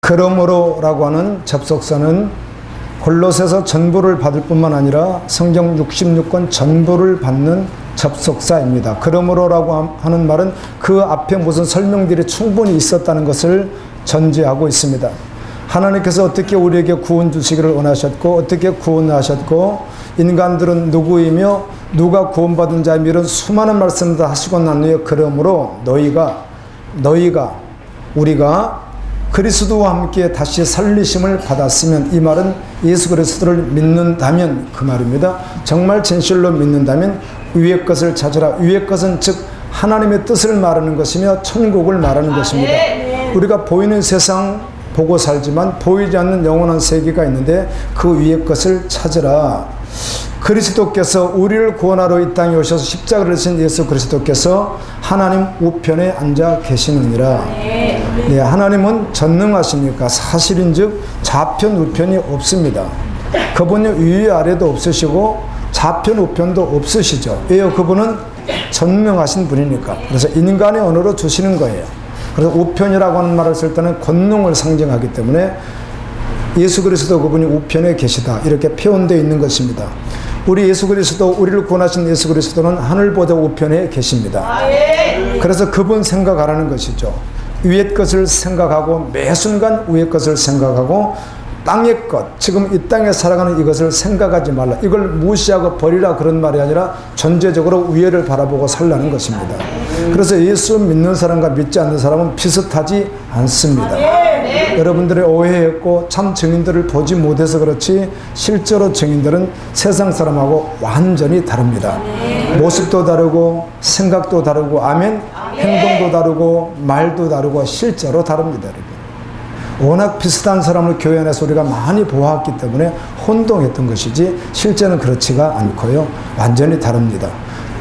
그러므로라고 하는 접속사는 골로새서 전부를 받을 뿐만 아니라 성경 66권 전부를 받는 접속사입니다. 그러므로라고 하는 말은 그 앞에 무슨 설명들이 충분히 있었다는 것을 전제하고 있습니다. 하나님께서 어떻게 우리에게 구원 주시기를 원하셨고 어떻게 구원하셨고 인간들은 누구이며 누가 구원받은 자이며 이런 수많은 말씀을 다 하시고 난 후에 그러므로 우리가 그리스도와 함께 다시 살리심을 받았으면, 이 말은 예수 그리스도를 믿는다면 그 말입니다. 정말 진실로 믿는다면 위의 것을 찾으라. 위의 것은 즉 하나님의 뜻을 말하는 것이며 천국을 말하는 것입니다. 우리가 보이는 세상 보고 살지만 보이지 않는 영원한 세계가 있는데 그 위의 것을 찾으라. 그리스도께서 우리를 구원하러 이 땅에 오셔서 십자가를 지신 예수 그리스도께서 하나님 우편에 앉아 계시느니라. 네, 하나님은 전능하시니까 사실인즉 좌편 우편이 없습니다. 그분이 위 아래도 없으시고 좌편 우편도 없으시죠. 왜요? 그분은 전능하신 분이니까. 그래서 인간의 언어로 주시는 거예요. 그래서 우편이라고 하는 말을 쓸 때는 권능을 상징하기 때문에 예수 그리스도 그분이 우편에 계시다 이렇게 표현되어 있는 것입니다. 우리 예수 그리스도, 우리를 구원하신 예수 그리스도는 하늘보다 우편에 계십니다. 그래서 그분 생각하라는 것이죠. 위의 것을 생각하고 매 순간 위의 것을 생각하고 땅의 것, 지금 이 땅에 살아가는 이것을 생각하지 말라. 이걸 무시하고 버리라 그런 말이 아니라 전제적으로 위에를 바라보고 살라는 것입니다. 그래서 예수 믿는 사람과 믿지 않는 사람은 비슷하지 않습니다. 여러분들이 오해했고 참 증인들을 보지 못해서 그렇지 실제로 증인들은 세상 사람하고 완전히 다릅니다. 모습도 다르고 생각도 다르고 아멘, 행동도 다르고 말도 다르고 실제로 다릅니다. 워낙 비슷한 사람을 교회 안에서 우리가 많이 보았기 때문에 혼동했던 것이지 실제는 그렇지가 않고요. 완전히 다릅니다.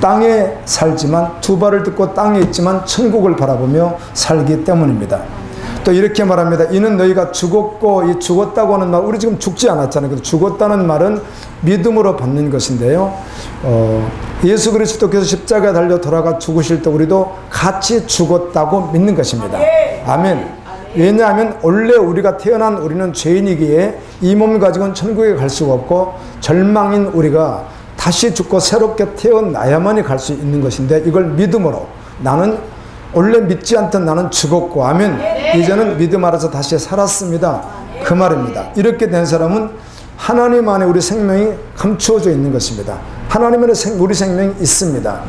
땅에 살지만 두 발을 딛고 땅에 있지만 천국을 바라보며 살기 때문입니다. 또 이렇게 말합니다. 이는 너희가 죽었고, 이 죽었다고 하는 말, 우리 지금 죽지 않았잖아요. 그래서 죽었다는 말은 믿음으로 받는 것인데요. 예수 그리스도께서 십자가에 달려 돌아가 죽으실 때 우리도 같이 죽었다고 믿는 것입니다. 아멘. 왜냐하면 원래 우리가 태어난 우리는 죄인이기에 이 몸을 가지고는 천국에 갈 수가 없고 절망인 우리가 다시 죽고 새롭게 태어나야만이 갈 수 있는 것인데 이걸 믿음으로 나는 원래 믿지 않던 나는 죽었고 아멘 이제는 믿음 아래서 다시 살았습니다 그 말입니다. 이렇게 된 사람은 하나님 안에 우리 생명이 감추어져 있는 것입니다. 하나님 안에 우리 생명이 있습니다.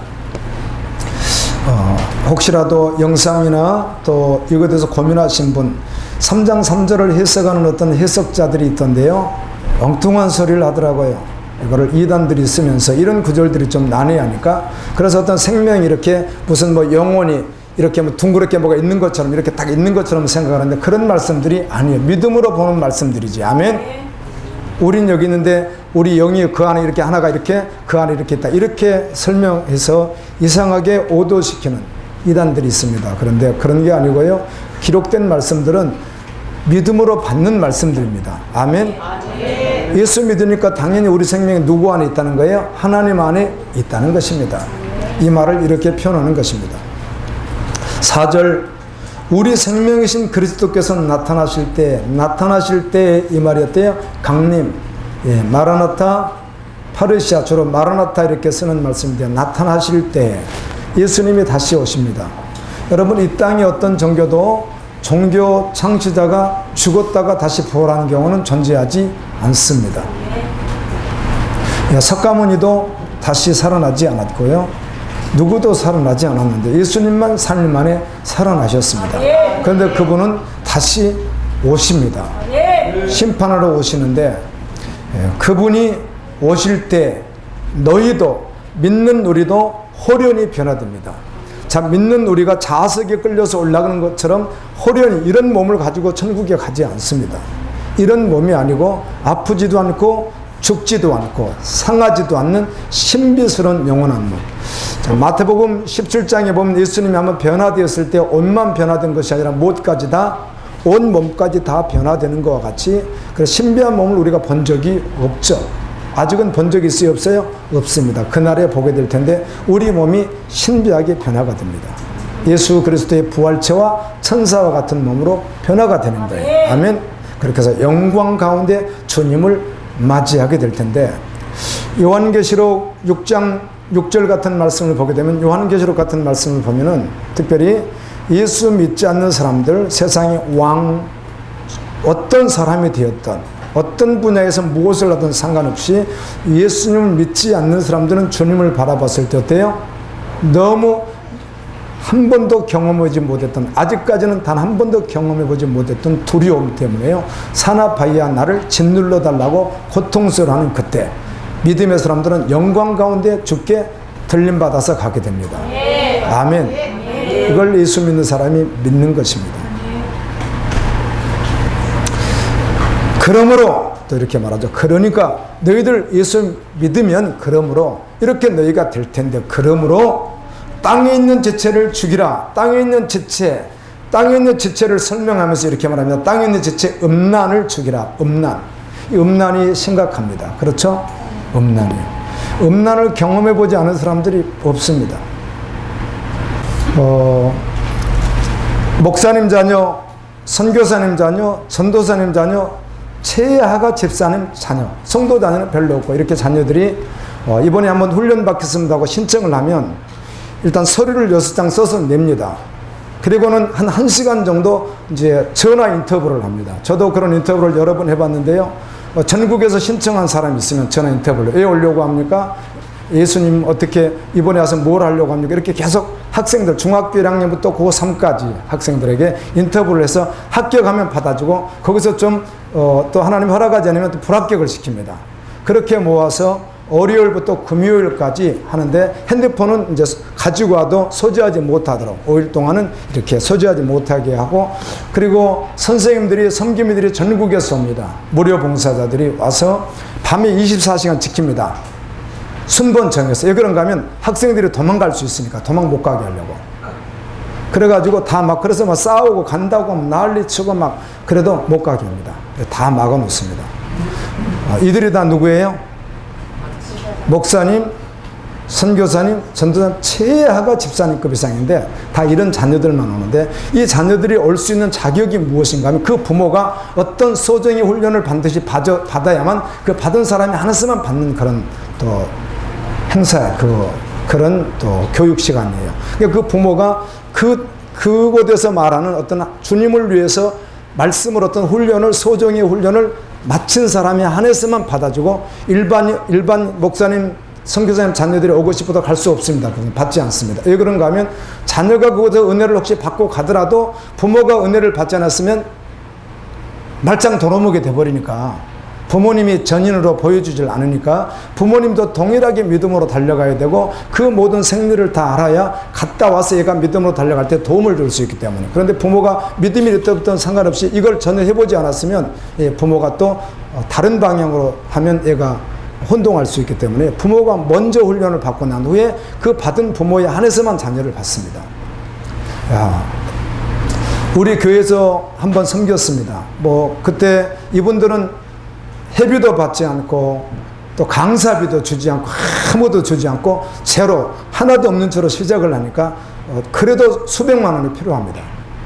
혹시라도 영상이나 또 이거에 대해서 고민하신 분 3장 3절을 해석하는 어떤 해석자들이 있던데요, 엉뚱한 소리를 하더라고요. 이거를 이단들이 쓰면서 이런 구절들이 좀 난해하니까. 그래서 어떤 생명이 이렇게 무슨 뭐 영혼이 이렇게 뭐 둥그렇게 뭐가 있는 것처럼 이렇게 딱 있는 것처럼 생각하는데 그런 말씀들이 아니에요. 믿음으로 보는 말씀들이지. 아멘. 우린 여기 있는데 우리 영이 그 안에 이렇게 하나가 이렇게 그 안에 이렇게 있다 이렇게 설명해서 이상하게 오도시키는 이단들이 있습니다. 그런데 그런 게 아니고요, 기록된 말씀들은 믿음으로 받는 말씀들입니다. 아멘. 예수 믿으니까 당연히 우리 생명이 누구 안에 있다는 거예요? 하나님 안에 있다는 것입니다. 이 말을 이렇게 표현하는 것입니다. 4절 우리 생명이신 그리스도께서 나타나실 때 이 말이었대요. 강림, 마라나타, 파르시아, 주로 마라나타 이렇게 쓰는 말씀인데 나타나실 때 예수님이 다시 오십니다. 여러분, 이 땅의 어떤 종교도 종교 창시자가 죽었다가 다시 부활하는 경우는 존재하지 않습니다. 석가모니도 다시 살아나지 않았고요, 누구도 살아나지 않았는데 예수님만 3일 만에 살아나셨습니다. 그런데 그분은 다시 오십니다. 심판하러 오시는데 그분이 오실 때 너희도, 믿는 우리도 호련히 변화됩니다. 자, 믿는 우리가 자석에 끌려서 올라가는 것처럼 호련히 이런 몸을 가지고 천국에 가지 않습니다. 이런 몸이 아니고 아프지도 않고 죽지도 않고 상하지도 않는 신비스러운 영원한 몸. 자, 마태복음 17장에 보면 예수님이 한번 변화되었을 때 옷만 변화된 것이 아니라 못까지 다, 온 몸까지 다 변화되는 것과 같이 그래서 신비한 몸을 우리가 본 적이 없죠. 아직은 본 적이 있어요? 없어요? 없습니다. 그날에 보게 될 텐데 우리 몸이 신비하게 변화가 됩니다. 예수 그리스도의 부활체와 천사와 같은 몸으로 변화가 되는 거예요. 아멘. 그렇게 해서 영광 가운데 주님을 맞이하게 될 텐데, 요한계시록 6장 6절 같은 말씀을 보게 되면, 요한계시록 같은 말씀을 보면은 특별히 예수 믿지 않는 사람들, 세상의 왕, 어떤 사람이 되었던, 어떤 분야에서 무엇을 하든 상관없이 예수님을 믿지 않는 사람들은 주님을 바라봤을 때 어때요? 너무 한 번도 경험하지 못했던, 아직까지는 단 한 번도 경험해보지 못했던 두려움 때문에요, 사나바이야 나를 짓눌러 달라고 고통스러워하는 그때 믿음의 사람들은 영광 가운데 주께 들림받아서 가게 됩니다. 아멘. 이걸 예수 믿는 사람이 믿는 것입니다. 그러므로 또 이렇게 말하죠. 그러니까 너희들 예수 믿으면 그러므로 이렇게 너희가 될 텐데, 그러므로 땅에 있는 지체를 죽이라. 땅에 있는 지체, 땅에 있는 지체를 설명하면서 이렇게 말합니다. 땅에 있는 지체 음란을 죽이라. 음란. 이 음란이 심각합니다. 그렇죠? 음란이요. 음란을 경험해보지 않은 사람들이 없습니다. 목사님 자녀, 선교사님 자녀, 전도사님 자녀, 최하가 집사님 자녀, 성도 자녀는 별로 없고, 이렇게 자녀들이 이번에 한번 훈련 받겠습니다 하고 신청을 하면 일단 서류를 6장 써서 냅니다. 그리고는 한 1시간 정도 이제 전화 인터뷰를 합니다. 저도 그런 인터뷰를 여러 번 해봤는데요. 전국에서 신청한 사람이 있으면 전화 인터뷰를 왜 오려고 합니까? 예수님 어떻게 이번에 와서 뭘 하려고 합니까? 이렇게 계속 학생들, 중학교 1학년부터 고3까지 학생들에게 인터뷰를 해서 합격하면 받아주고, 거기서 좀 또 하나님 허락하지 않으면 또 불합격을 시킵니다. 그렇게 모아서 월요일부터 금요일까지 하는데, 핸드폰은 이제 가지고 와도 소지하지 못하도록 5일 동안은 이렇게 소지하지 못하게 하고, 그리고 선생님들이, 섬김이들이 전국에서 옵니다. 무료 봉사자들이 와서 밤에 24시간 지킵니다. 순번 정해서. 왜 그런가 하면 학생들이 도망갈 수 있으니까, 도망 못 가게 하려고. 그래가지고 다 막, 그래서 막 싸우고 간다고 난리 치고 막, 그래도 못 가게 합니다. 다 막아 놓습니다. 이들이 다 누구예요? 목사님, 선교사님, 전도사님, 최하가 집사님급 이상인데 다 이런 자녀들만 오는데, 이 자녀들이 올 수 있는 자격이 무엇인가 하면 그 부모가 어떤 소정의 훈련을 반드시 받아야만 그 받은 사람이 하나씩만 받는 그런 또 행사, 그런 또 교육 시간이에요. 그러니까 그 부모가 그곳에서 말하는 어떤 주님을 위해서 말씀을 어떤 훈련을, 소정의 훈련을 마친 사람이 한해서만 받아주고, 일반 목사님, 선교사님 자녀들이 오고 싶어도 갈 수 없습니다. 받지 않습니다. 왜 그런가 하면 자녀가 그곳에 은혜를 혹시 받고 가더라도 부모가 은혜를 받지 않았으면 말짱 돌아오게 돼버리니까, 부모님이 전인으로 보여주질 않으니까 부모님도 동일하게 믿음으로 달려가야 되고, 그 모든 생리를 다 알아야 갔다 와서 얘가 믿음으로 달려갈 때 도움을 줄 수 있기 때문에. 그런데 부모가 믿음이 있든 상관없이 이걸 전혀 해보지 않았으면 부모가 또 다른 방향으로 하면 얘가 혼동할 수 있기 때문에, 부모가 먼저 훈련을 받고 난 후에 그 받은 부모에 한해서만 자녀를 받습니다. 우리 교회에서 한번 섬겼습니다. 그때 이분들은 회비도 받지 않고 또 강사비도 주지 않고 아무도 주지 않고 제로, 하나도 없는 채로 시작을 하니까 그래도 수백만 원이 필요합니다.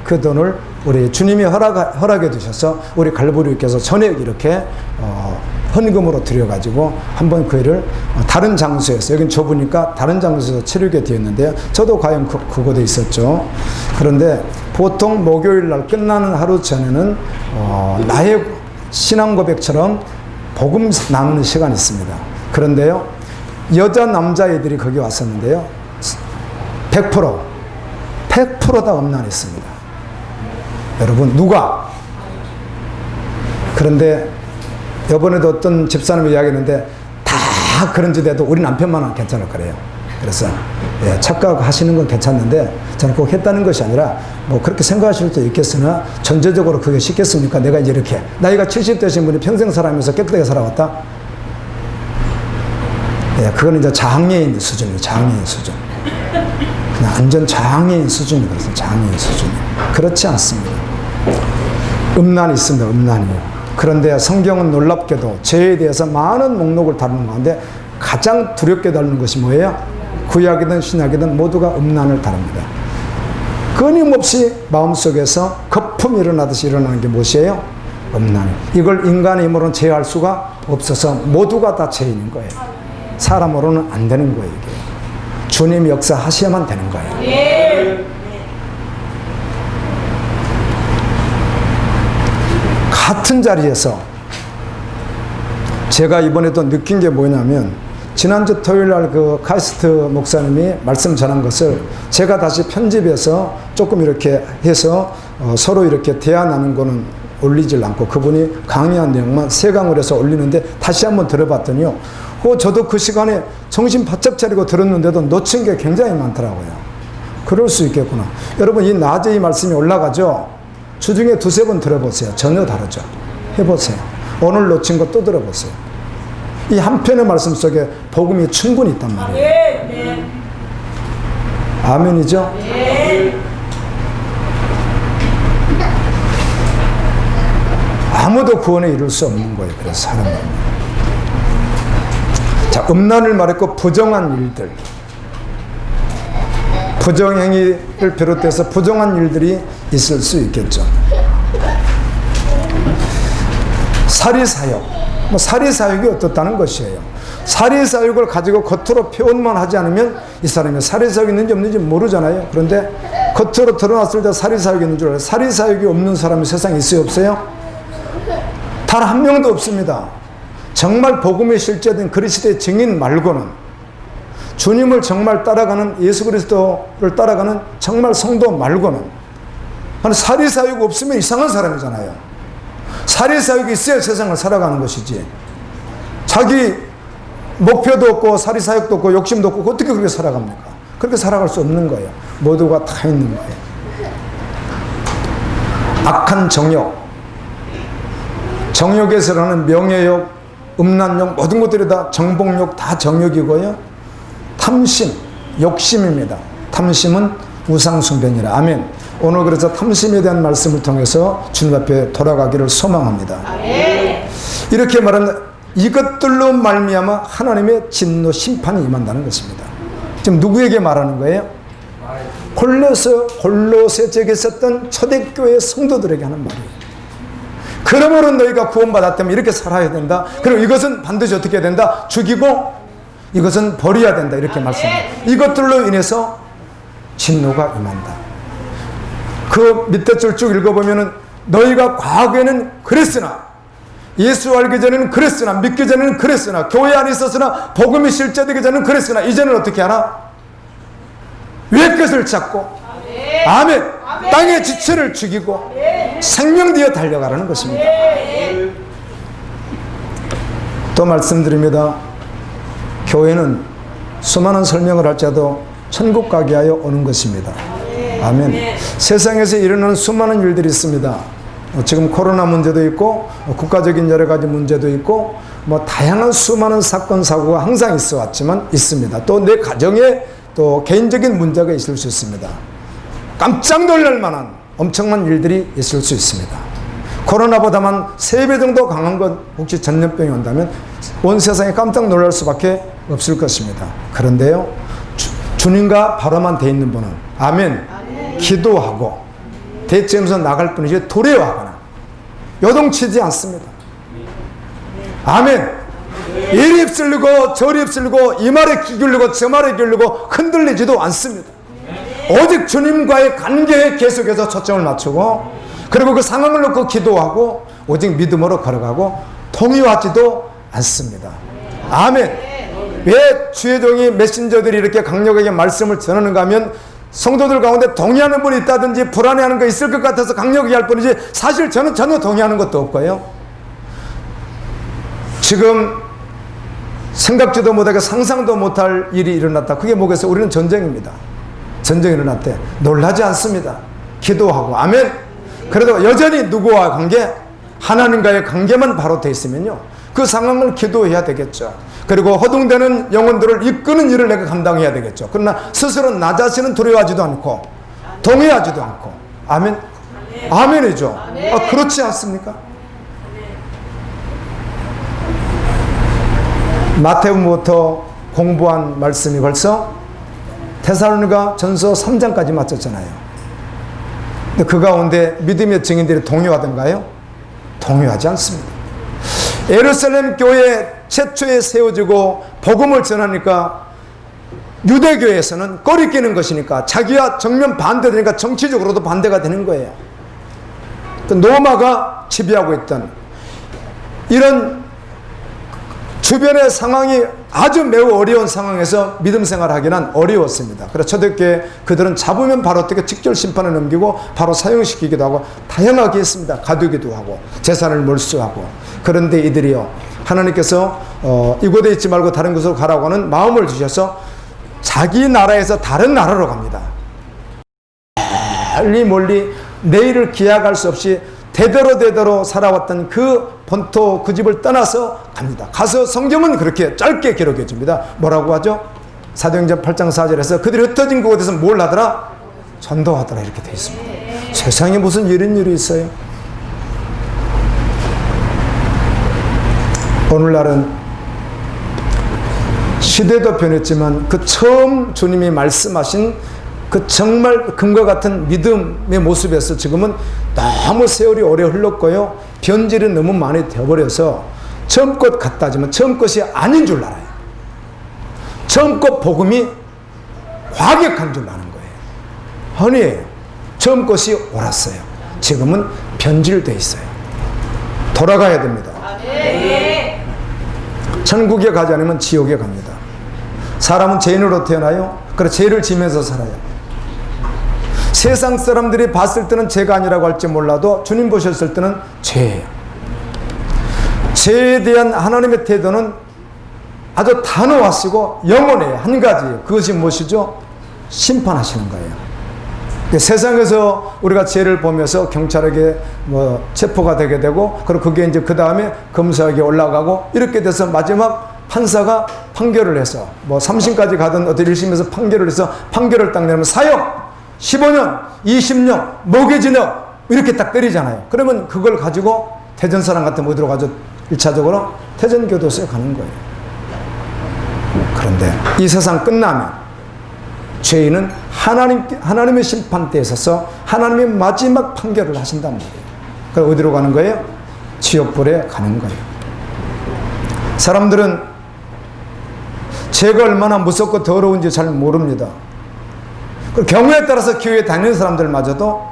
그 돈을 우리 주님이 허락해 주셔서 우리 갈보리교회에서 전액 이렇게 헌금으로 드려가지고 한번 그 일을 다른 장소에서, 여긴 좁으니까 다른 장소에서 치르게 되었는데요. 저도 과연 그곳에 있었죠. 그런데 보통 목요일 날 끝나는 하루 전에는 나의 신앙 고백처럼 복음 나누는 시간이 있습니다. 그런데요, 여자 남자애들이 거기 왔었는데요, 100% 다 음란이 있습니다. 여러분, 누가? 그런데 이번에도 어떤 집사님이 이야기했는데, 다 그런 짓에도 우리 남편만은 괜찮을 거래요. 그래서 착각하시는 건 괜찮는데, 저는 꼭 했다는 것이 아니라 그렇게 생각하실 수도 있겠으나, 전제적으로 그게 쉽겠습니까? 내가 이제 이렇게 나이가 70 되신 분이 평생 살아가면서 깨끗하게 살아왔다? 그건 이제 장애인 수준이에요. 장애인 수준. 그냥 완전 장애인 수준이 그래서 장애인 수준이. 그렇지 않습니다. 음란이 있습니다. 음란이요. 그런데 성경은 놀랍게도 죄에 대해서 많은 목록을 다루는 가운데 가장 두렵게 다루는 것이 뭐예요? 구약이든 신약이든 모두가 음란을 다룹니다. 끊임없이 마음속에서 거품이 일어나듯이 일어나는 게 무엇이에요? 음란. 이걸 인간의 힘으로는 제어할 수가 없어서 모두가 다 죄인인 거예요. 사람으로는 안 되는 거예요. 이게. 주님 역사하셔야만 되는 거예요. 같은 자리에서 제가 이번에도 느낀 게 뭐냐면, 지난주 토요일 날 그 카이스트 목사님이 말씀 전한 것을 제가 다시 편집해서 조금 이렇게 해서 서로 이렇게 대화 나눈 거는 올리질 않고 그분이 강의한 내용만 3강을 해서 올리는데 다시 한번 들어봤더니요. 저도 그 시간에 정신 바짝 차리고 들었는데도 놓친 게 굉장히 많더라고요. 그럴 수 있겠구나. 여러분, 이 낮에 이 말씀이 올라가죠? 주중에 2-3번 들어보세요. 전혀 다르죠. 해보세요. 오늘 놓친 거 또 들어보세요. 이 한 편의 말씀 속에 복음이 충분히 있단 말이에요. 아멘이죠? 아무도 구원에 이룰 수 없는 거예요. 그래서 사람은. 자, 음란을 말했고 부정한 일들, 부정행위를 비롯해서 부정한 일들이 있을 수 있겠죠. 사리사욕. 사리사욕이 어떻다는 것이에요. 사리사욕을 가지고 겉으로 표현만 하지 않으면 이 사람이 사리사욕이 있는지 없는지 모르잖아요. 그런데 겉으로 드러났을 때 사리사욕이 있는 줄 알아요. 사리사욕이 없는 사람이 세상에 있어요, 없어요? 단 한 명도 없습니다. 정말 복음의 실제된 그리스도의 증인 말고는, 주님을 정말 따라가는, 예수 그리스도를 따라가는 정말 성도 말고는, 사리사욕이 없으면 이상한 사람이잖아요. 사리사욕이 있어야 세상을 살아가는 것이지, 자기 목표도 없고 사리사욕도 없고 욕심도 없고 어떻게 그렇게 살아갑니까? 그렇게 살아갈 수 없는 거예요. 모두가 다 있는 거예요. 악한 정욕, 정욕에서 나는 명예욕, 음란욕, 모든 것들이 다 정복욕, 다 정욕이고요. 탐심, 욕심입니다. 탐심은 우상숭배니라. 아멘. 오늘 그래서 탐심에 대한 말씀을 통해서 주님 앞에 돌아가기를 소망합니다. 아멘. 이렇게 말하는 이것들로 말미암아 하나님의 진노 심판이 임한다는 것입니다. 지금 누구에게 말하는 거예요? 골로새 지역에 있었던 초대교회 성도들에게 하는 말이에요. 그러므로 너희가 구원받았다면 이렇게 살아야 된다. 그리고 이것은 반드시 어떻게 해야 된다? 죽이고 이것은 버려야 된다. 이렇게 말씀합니다. 이것들로 인해서 진노가 임한다. 그 밑에 줄 쭉 읽어보면은 너희가 과거에는 그랬으나, 예수 알기 전에는 그랬으나, 믿기 전에는 그랬으나, 교회 안에 있었으나, 복음이 실제되기 전에는 그랬으나, 이제는 어떻게 하나? 위의 것을 찾고, 아멘. 땅의 지체를 죽이고 생명되어 달려가라는 것입니다. 또 말씀드립니다. 교회는 수많은 설명을 할지라도 천국 가게 하여 오는 것입니다. 아멘. 세상에서 일어나는 수많은 일들이 있습니다. 지금 코로나 문제도 있고 국가적인 여러 가지 문제도 있고 다양한 수많은 사건 사고가 항상 있어 왔지만 있습니다. 또 내 가정에 또 개인적인 문제가 있을 수 있습니다. 깜짝 놀랄 만한 엄청난 일들이 있을 수 있습니다. 코로나보다만 3배 정도 강한 건 혹시 전염병이 온다면 온 세상에 깜짝 놀랄 수밖에 없을 것입니다. 그런데요, 주님과 바로만 돼 있는 분은 아멘, 기도하고 대체하면서 나갈 뿐이지 두려워하거나 요동치지 않습니다. 아멘. 이리 휩쓸리고 저리 휩쓸리고 이 말에 기울이고 저 말에 기울이고 흔들리지도 않습니다. 오직 주님과의 관계에 계속해서 초점을 맞추고, 그리고 그 상황을 놓고 기도하고 오직 믿음으로 걸어가고 동요하지도 않습니다. 아멘. 왜 주의 종이 메신저들이 이렇게 강력하게 말씀을 전하는가 하면, 성도들 가운데 동의하는 분이 있다든지 불안해하는 거 있을 것 같아서 강력하게 할 뿐이지, 사실 저는 전혀 동의하는 것도 없고요. 지금 생각지도 못하게 상상도 못할 일이 일어났다. 그게 뭐겠어요? 우리는 전쟁입니다. 전쟁이 일어났대. 놀라지 않습니다. 기도하고 아멘. 그래도 여전히 누구와 관계? 하나님과의 관계만 바로 돼 있으면요, 그 상황을 기도해야 되겠죠. 그리고 허둥대는 영혼들을 이끄는 일을 내가 감당해야 되겠죠. 그러나 스스로 나 자신은 두려워하지도 않고 동의하지도 않고 아멘. 아멘이죠. 그렇지 않습니까? 마태복음부터 공부한 말씀이 벌써 데살로니가 전서 3장까지 마쳤잖아요. 근데 그 가운데 믿음의 증인들이 동요하던가요? 동요하지 않습니다. 예루살렘 교회 최초에 세워지고 복음을 전하니까 유대교에서는 꺼리끼는 것이니까 자기와 정면 반대되니까 정치적으로도 반대가 되는 거예요. 그 로마가 지배하고 있던 이런 주변의 상황이 아주 매우 어려운 상황에서 믿음 생활하기는 어려웠습니다. 그래서 초대교회 그들은 잡으면 바로 어떻게 직결 심판을 넘기고 바로 사형시키기도 하고 다양하게 했습니다. 가두기도 하고 재산을 몰수하고. 그런데 이들이요, 하나님께서 이곳에 있지 말고 다른 곳으로 가라고 하는 마음을 주셔서 자기 나라에서 다른 나라로 갑니다. 멀리 내일을 기약할 수 없이 대대로 살아왔던 그 본토 그 집을 떠나서 갑니다. 가서 성경은 그렇게 짧게 기록해 줍니다. 뭐라고 하죠? 사도행전 8장 4절에서 그들이 흩어진 그곳에서 뭘 하더라? 전도하더라, 이렇게 되어 있습니다. 세상에 무슨 이런 일이 있어요? 오늘날은 시대도 변했지만 그 처음 주님이 말씀하신 그 정말 금과 같은 믿음의 모습에서 지금은 너무 세월이 오래 흘렀고요, 변질이 너무 많이 되어버려서 처음 것 같다지만 처음 것이 아닌 줄 알아요. 처음 것 복음이 과격한 줄 아는 거예요. 아니에요. 처음 것이 옳았어요. 지금은 변질되어 있어요. 돌아가야 됩니다. 천국에 가지 않으면 지옥에 갑니다. 사람은 죄인으로 태어나요. 그래서 죄를 지면서 살아요. 세상 사람들이 봤을 때는 죄가 아니라고 할지 몰라도 주님 보셨을 때는 죄예요. 죄에 대한 하나님의 태도는 아주 단호하시고 영원해요. 한 가지예요. 그것이 무엇이죠? 심판하시는 거예요. 세상에서 우리가 죄를 보면서 경찰에게 체포가 되게 되고, 그리고 그게 이제 그 다음에 검사에게 올라가고, 이렇게 돼서 마지막 판사가 판결을 해서 3심까지 가던 어떤 1심에서 판결을 해서 판결을 딱 내면 사형 15년, 20년, 무기징역 이렇게 딱 때리잖아요. 그러면 그걸 가지고 대전사람 같은 어디로 가죠? 1차적으로 대전교도소에 가는 거예요. 그런데 이 세상 끝나면 죄인은 하나님의 심판대에 서서 하나님의 마지막 판결을 하신단 말이에요. 그럼 어디로 가는 거예요? 지옥불에 가는 거예요. 사람들은 죄가 얼마나 무섭고 더러운지 잘 모릅니다. 경우에 따라서 교회에 다니는 사람들마저도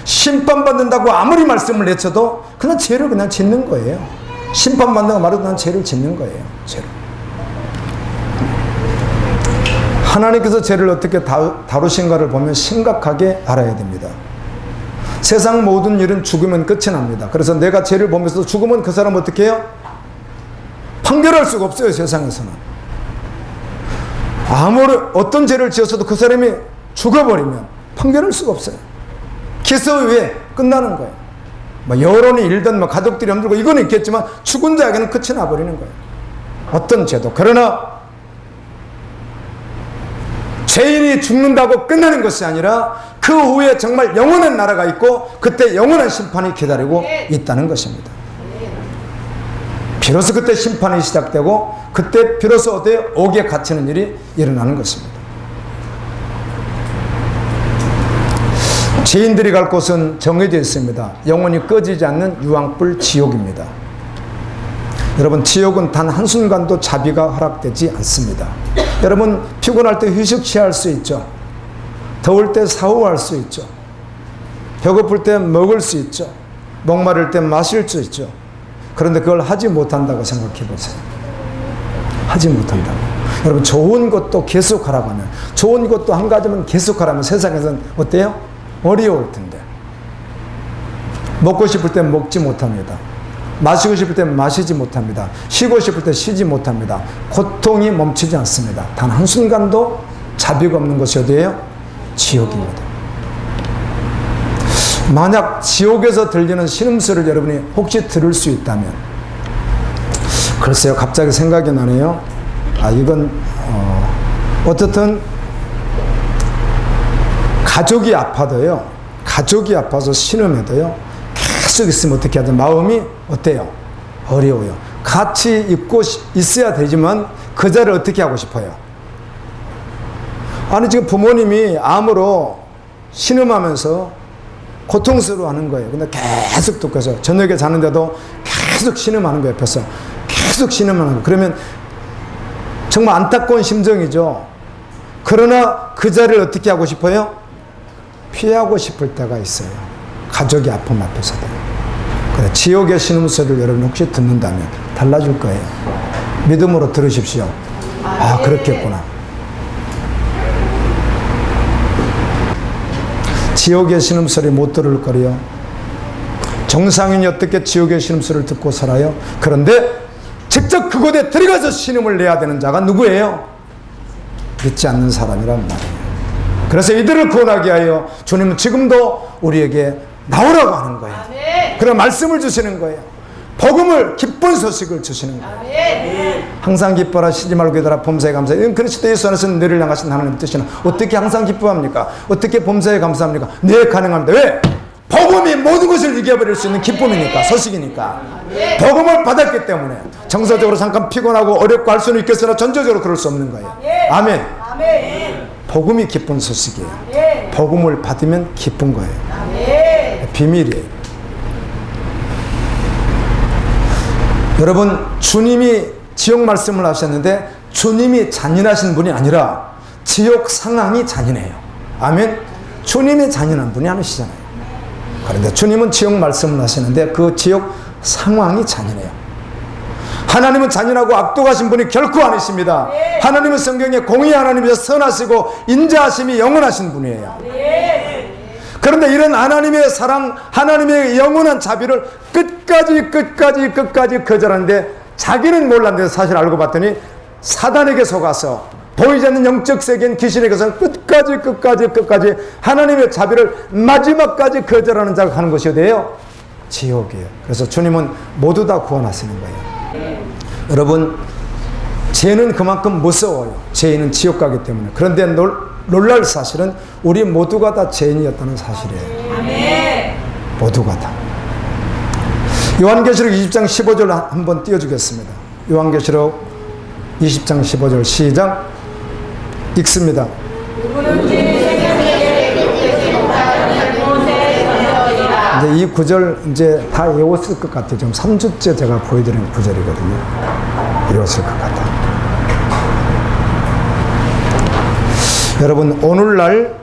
심판받는다고 아무리 말씀을 내쳐도 그냥 죄를 그냥 짓는 거예요. 심판받는다고 말해도 그냥 죄를 짓는 거예요. 죄를. 하나님께서 죄를 어떻게 다루신가를 보면 심각하게 알아야 됩니다. 세상 모든 일은 죽으면 끝이 납니다. 그래서 내가 죄를 보면서 죽으면 그 사람 어떻게 해요? 판결할 수가 없어요. 세상에서는. 아무리 어떤 죄를 지었어도 그 사람이 죽어버리면 판결할 수가 없어요. 기소 후에 끝나는 거예요. 여론이 일든 가족들이 힘들고 이건 있겠지만 죽은 자에게는 끝이 나버리는 거예요. 어떤 죄도. 그러나 죄인이 죽는다고 끝나는 것이 아니라 그 후에 정말 영원한 나라가 있고 그때 영원한 심판이 기다리고 있다는 것입니다. 비로소 그때 심판이 시작되고 그때 비로소 어때요? 옥에 갇히는 일이 일어나는 것입니다. 죄인들이 갈 곳은 정해져 있습니다. 영원히 꺼지지 않는 유황불 지옥입니다. 여러분, 지옥은 단 한순간도 자비가 허락되지 않습니다. 여러분, 피곤할 때 휴식 취할 수 있죠. 더울 때 샤워할 수 있죠. 배고플 때 먹을 수 있죠. 목마를 때 마실 수 있죠. 그런데 그걸 하지 못한다고 생각해 보세요. 하지 못한다고. 여러분, 좋은 것도 계속하라고 하면, 좋은 것도 한 가지만 계속하라면 세상에서는 어때요? 어려울 텐데. 먹고 싶을 때 먹지 못합니다. 마시고 싶을 때 마시지 못합니다. 쉬고 싶을 때 쉬지 못합니다. 고통이 멈추지 않습니다. 단 한순간도 자비가 없는 것이 어디예요? 지옥입니다. 만약 지옥에서 들리는 신음소리를 여러분이 혹시 들을 수 있다면, 글쎄요, 갑자기 생각이 나네요. 이건 어떻든 가족이 아파도요, 가족이 아파서 신음해도요, 계속 있으면 어떻게 하죠? 마음이 어때요? 어려워요. 같이 있고 있어야 되지만 그 자리를 어떻게 하고 싶어요? 아니, 지금 부모님이 암으로 신음하면서 고통스러워하는 거예요. 근데 계속 듣고서 저녁에 자는데도 계속 신음하는 거예요. 옆에서 계속 신음하는 거예요. 그러면 정말 안타까운 심정이죠. 그러나 그 자리를 어떻게 하고 싶어요? 피하고 싶을 때가 있어요. 가족의 아픔 앞에서도. 그래, 지옥의 신음소리를 여러분 혹시 듣는다면 달라질 거예요. 믿음으로 들으십시오. 아, 그렇겠구나. 지옥의 신음소리 못 들을 거리요. 정상인이 어떻게 지옥의 신음소리를 듣고 살아요? 그런데 직접 그곳에 들어가서 신음을 내야 되는 자가 누구예요? 믿지 않는 사람이란 말이에요. 그래서 이들을 구원하게 하여 주님은 지금도 우리에게 나오라고 하는 거예요. 그런 말씀을 주시는 거예요. 복음을, 기쁜 소식을 주시는 거예요. 항상 기뻐라, 쉬지 말고 기도하라, 범사에 감사해. 이건 그리스도 예수 안에서 너를 향하신 하나님의 뜻이나 어떻게 항상 기뻐합니까? 어떻게 범사에 감사합니까? 네, 가능합니다. 왜? 복음이 모든 것을 이겨버릴 수 있는 기쁨이니까, 소식이니까. 복음을 받았기 때문에 정서적으로 잠깐 피곤하고 어렵고 할 수는 있겠으나 전적으로 그럴 수 없는 거예요. 아멘. 복음이 기쁜 소식이에요. 복음을 받으면 기쁜 거예요. 비밀이에요. 여러분, 주님이 지옥 말씀을 하셨는데 주님이 잔인하신 분이 아니라 지옥 상황이 잔인해요. 아멘. 주님이 잔인한 분이 아니시잖아요. 그런데 주님은 지옥 말씀을 하시는데 그 지옥 상황이 잔인해요. 하나님은 잔인하고 악독하신 분이 결코 아니십니다. 하나님은 성경에 공의 하나님이셔 선하시고 인자하심이 영원하신 분이에요. 그런데 이런 하나님의 사랑, 하나님의 영원한 자비를 끝까지 거절하는데 자기는 몰랐는데 사실 알고 봤더니 사단에게 속아서 보이지 않는 영적 세계인 귀신에게서 끝까지 하나님의 자비를 마지막까지 거절하는 자가 하는 것이 어디예요? 지옥이에요. 그래서 주님은 모두 다 구원하시는 거예요. 여러분, 죄는 그만큼 무서워요. 죄인은 지옥 가기 때문에. 그런데 놀랄 사실은 우리 모두가 다 죄인이었다는 사실이에요. 모두가 다. 요한계시록 20장 15절 한번 띄워주겠습니다. 요한계시록 20장 15절 시작. 읽습니다. 이제 이 구절 이제 다 외웠을 것 같아요. 지금 3주째 제가 보여드리는 구절이거든요. 외웠을 것 같아요. 여러분, 오늘날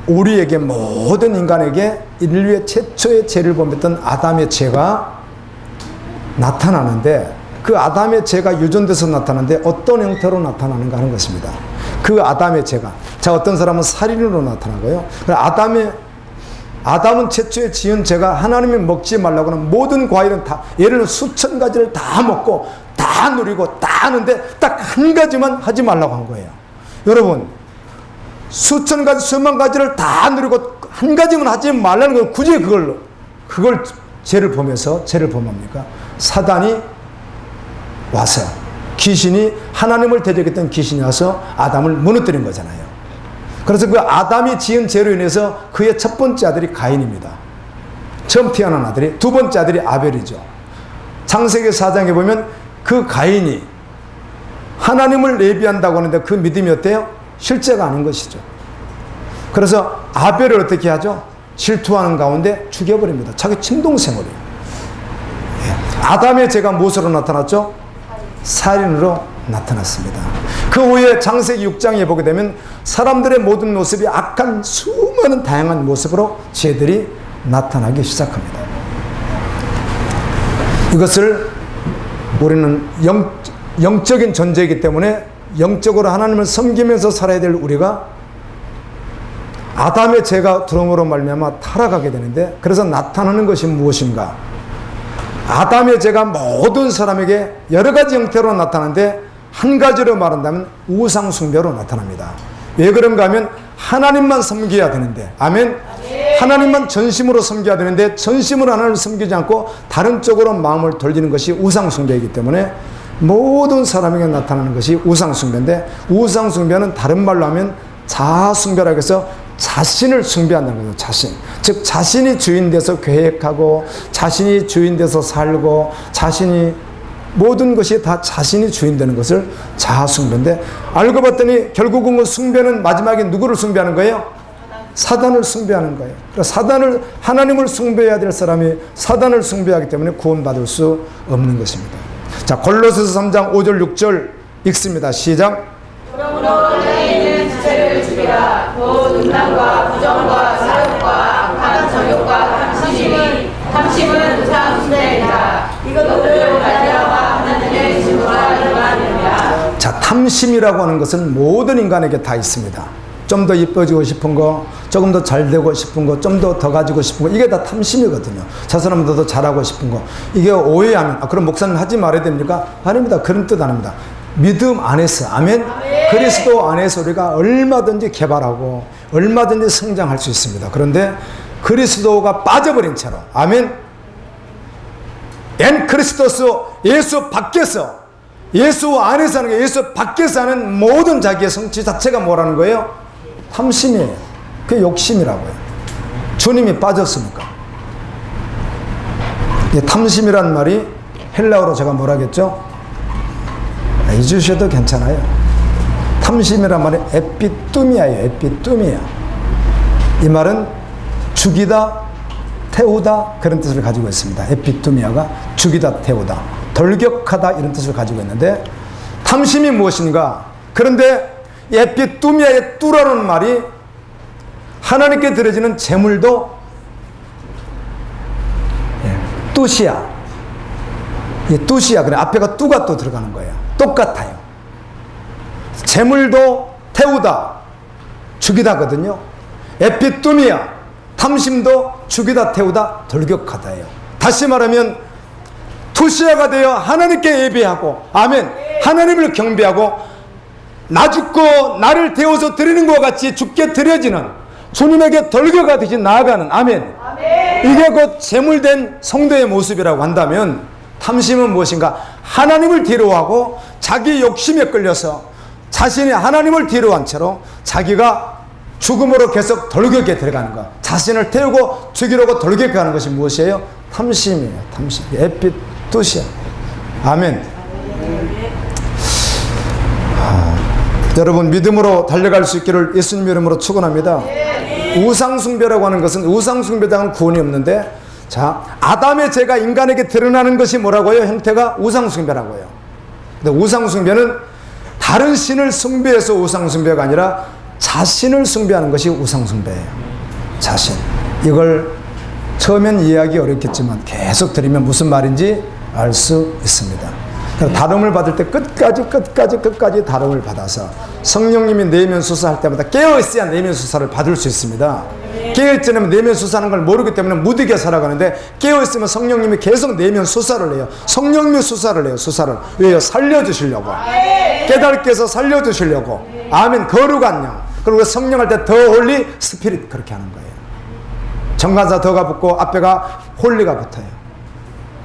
우리에게 모든 인간에게 인류의 최초의 죄를 범했던 아담의 죄가 나타나는데 그 아담의 죄가 유전돼서 나타나는데 어떤 형태로 나타나는가 하는 것입니다. 그 아담의 죄가, 자, 어떤 사람은 살인으로 나타나고요. 아담은 최초에 지은 죄가 하나님이 먹지 말라고 하는 모든 과일은 다, 예를 들어 수천 가지를 다 먹고 다 누리고 다 하는데 딱 한 가지만 하지 말라고 한 거예요. 여러분, 수천 가지, 수만 가지를 다 누리고 한 가지만 하지 말라는 걸 굳이 그걸 죄를 범합니까? 사단이 와서, 귀신이, 하나님을 대적했던 귀신이 와서 아담을 무너뜨린 거잖아요. 그래서 그 아담이 지은 죄로 인해서 그의 첫 번째 아들이 가인입니다. 처음 태어난 아들이. 두 번째 아들이 아벨이죠. 창세기 4장에 보면 그 가인이 하나님을 예비한다고 하는데 그 믿음이 어때요? 실제가 아닌 것이죠. 그래서 아벨을 어떻게 하죠? 질투하는 가운데 죽여버립니다. 자기 친동생을요. 아담의 죄가 무엇으로 나타났죠? 살인으로 나타났습니다. 그 후에 창세기 6장에 보게 되면 사람들의 모든 모습이 악한 수많은 다양한 모습으로 죄들이 나타나기 시작합니다. 이것을 우리는 영적인 존재이기 때문에 영적으로 하나님을 섬기면서 살아야 될 우리가 아담의 죄가 들어옴으로 말미암아 타락하게 되는데, 그래서 나타나는 것이 무엇인가? 아담의 죄가 모든 사람에게 여러 가지 형태로 나타나는데 한 가지로 말한다면 우상 숭배로 나타납니다. 왜 그런가 하면 하나님만 섬겨야 되는데, 아멘? 하나님만 전심으로 섬겨야 되는데 전심으로 하나님을 섬기지 않고 다른 쪽으로 마음을 돌리는 것이 우상 숭배이기 때문에 모든 사람에게 나타나는 것이 우상 숭배인데, 우상 숭배는 다른 말로 하면 자아 숭배라고 해서 자신을 숭배한다는 거죠. 자신. 즉 자신이 주인 돼서 계획하고 자신이 주인 돼서 살고 자신이 모든 것이 다 자신이 주인 되는 것을 자아 숭배인데, 알고 봤더니 결국은 그 숭배는 마지막에 누구를 숭배하는 거예요? 사단을 숭배하는 거예요. 그래서 하나님을 숭배해야 될 사람이 사단을 숭배하기 때문에 구원받을 수 없는 것입니다. 자, 골로새서 3장 5절 6절 읽습니다. 시작. 그러므로 땅에 있는 지체를 죽이라. 곧 음란과 부정과 사욕과 악한 정욕과 탐심은 우상 숭배이다. 이것들을 말미암아 하나님의 진노가 임하느니라. 자, 탐심이라고 하는 것은 모든 인간에게 다 있습니다. 좀 더 이뻐지고 싶은 거, 조금 더 잘 되고 싶은 거, 좀 더 가지고 싶은 거, 이게 다 탐심이거든요. 저 사람보다 더 잘하고 싶은 거. 이게 오해하면, 그럼 목사님 하지 말아야 됩니까? 아닙니다. 그런 뜻 아닙니다. 믿음 안에서, 아멘? 그리스도 안에서 우리가 얼마든지 개발하고 얼마든지 성장할 수 있습니다. 그런데 그리스도가 빠져버린 채로, 아멘? 엔 크리스토스, 예수 밖에서, 예수 안에서 하는 게, 예수 밖에서 하는 모든 자기의 성취 자체가 뭐라는 거예요? 탐심이에요. 그게 욕심이라고요. 주님이 빠졌으니까. 탐심이란 말이 헬라어로 제가 뭐라 했죠? 잊으셔도 괜찮아요. 탐심이란 말이 에피뚜미아예요. 에피뚜미아. 이 말은 죽이다, 태우다, 그런 뜻을 가지고 있습니다. 에피뚜미아가 죽이다, 태우다, 돌격하다, 이런 뜻을 가지고 있는데, 탐심이 무엇인가? 그런데 에피뚜미아의 뚜라는 말이 하나님께 드려지는 제물도 뚜시야. 뚜시야. 그래, 앞에가 뚜가 또 들어가는 거예요. 똑같아요. 제물도 태우다, 죽이다거든요. 에피뚜미아, 탐심도 죽이다, 태우다, 돌격하다예요. 다시 말하면 투시아가 되어 하나님께 예배하고, 아멘, 하나님을 경배하고, 나 죽고 나를 태워서 드리는 것과 같이 죽게 드려지는, 주님에게 돌격하듯이 나아가는, 아멘, 이게 곧 제물된 성도의 모습이라고 한다면, 탐심은 무엇인가? 하나님을 뒤로하고 자기 욕심에 끌려서 자신이 하나님을 뒤로한 채로 자기가 죽음으로 계속 돌격에 들어가는 것, 자신을 태우고 죽이려고 돌격하는 것이 무엇이에요? 탐심이에요. 탐심. 에피투시아. 아멘. 여러분, 믿음으로 달려갈 수 있기를 예수님 이름으로 축원합니다. 우상숭배라고 하는 것은, 우상숭배당은 구원이 없는데, 자, 아담의 죄가 인간에게 드러나는 것이 뭐라고요? 형태가 우상숭배라고요. 근데 우상숭배는 다른 신을 숭배해서 우상숭배가 아니라 자신을 숭배하는 것이 우상숭배예요. 자신. 이걸 처음엔 이해하기 어렵겠지만 계속 들으면 무슨 말인지 알 수 있습니다. 다름을 받을 때 끝까지 다름을 받아서 성령님이 내면 수사할 때마다 깨어있어야 내면 수사를 받을 수 있습니다. 깨어있지는 내면 수사하는 걸 모르기 때문에 무디게 살아가는데, 깨어있으면 성령님이 계속 내면 수사를 해요. 성령님이 수사를 해요. 수사를. 왜요? 살려주시려고. 깨닫게 해서 살려주시려고. 아멘. 거룩한 영. 그리고 성령 할 때 더 홀리 스피릿, 그렇게 하는 거예요. 정관사 더가 붙고 앞에가 홀리가 붙어요.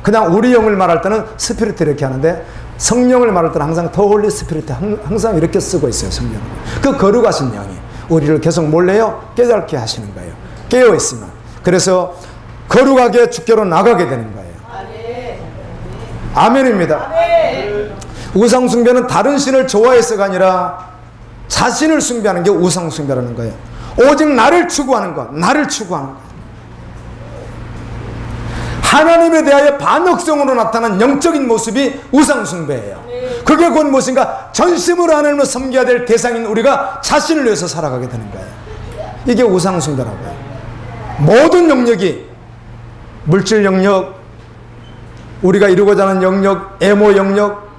그냥 우리 영을 말할 때는 스피릿 이렇게 하는데, 성령을 말할 때는 항상 더 홀리 스피릿, 항상 이렇게 쓰고 있어요. 성령을. 그 거룩하신 영이 우리를 계속 몰래요 깨닫게 하시는 거예요. 깨어 있으면. 그래서 거룩하게 주께로 나가게 되는 거예요. 아멘입니다. 우상 숭배는 다른 신을 좋아해서가 아니라 자신을 숭배하는 게 우상 숭배라는 거예요. 오직 나를 추구하는 것, 나를 추구하는 것. 하나님에 대하여 반역성으로 나타난 영적인 모습이 우상숭배예요. 그게 곧 무엇인가? 전심으로 하나님을 섬겨야 될 대상인 우리가 자신을 위해서 살아가게 되는 거예요. 이게 우상숭배라고요. 모든 영역이, 물질 영역, 우리가 이루고자 하는 영역, 애모 영역,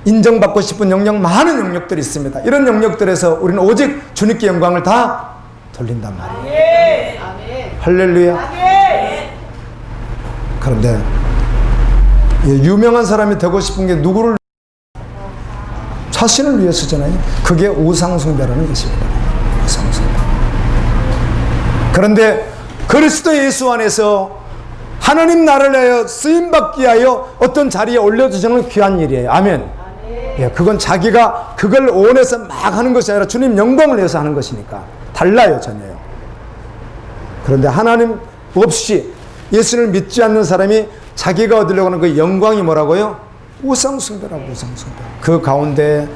인정받고 싶은 영역, 많은 영역들이 있습니다. 이런 영역들에서 우리는 오직 주님께 영광을 다 돌린단 말이에요. 할렐루야. 그런데 유명한 사람이 되고 싶은 게 누구를? 자신을 위해서잖아요. 그게 우상숭배라는 것입니다. 우상숭배. 그런데 그리스도 예수 안에서 하나님 나라를 위하여 쓰임받기 위하여 어떤 자리에 올려주시는 귀한 일이에요. 아멘. 예, 그건 자기가 그걸 원해서 막 하는 것이 아니라 주님 영광을 위해서 하는 것이니까 달라요, 전혀요. 그런데 하나님 없이 예수를 믿지 않는 사람이 자기가 얻으려고 하는 그 영광이 뭐라고요? 우상숭배라고. 우상숭배. 그 가운데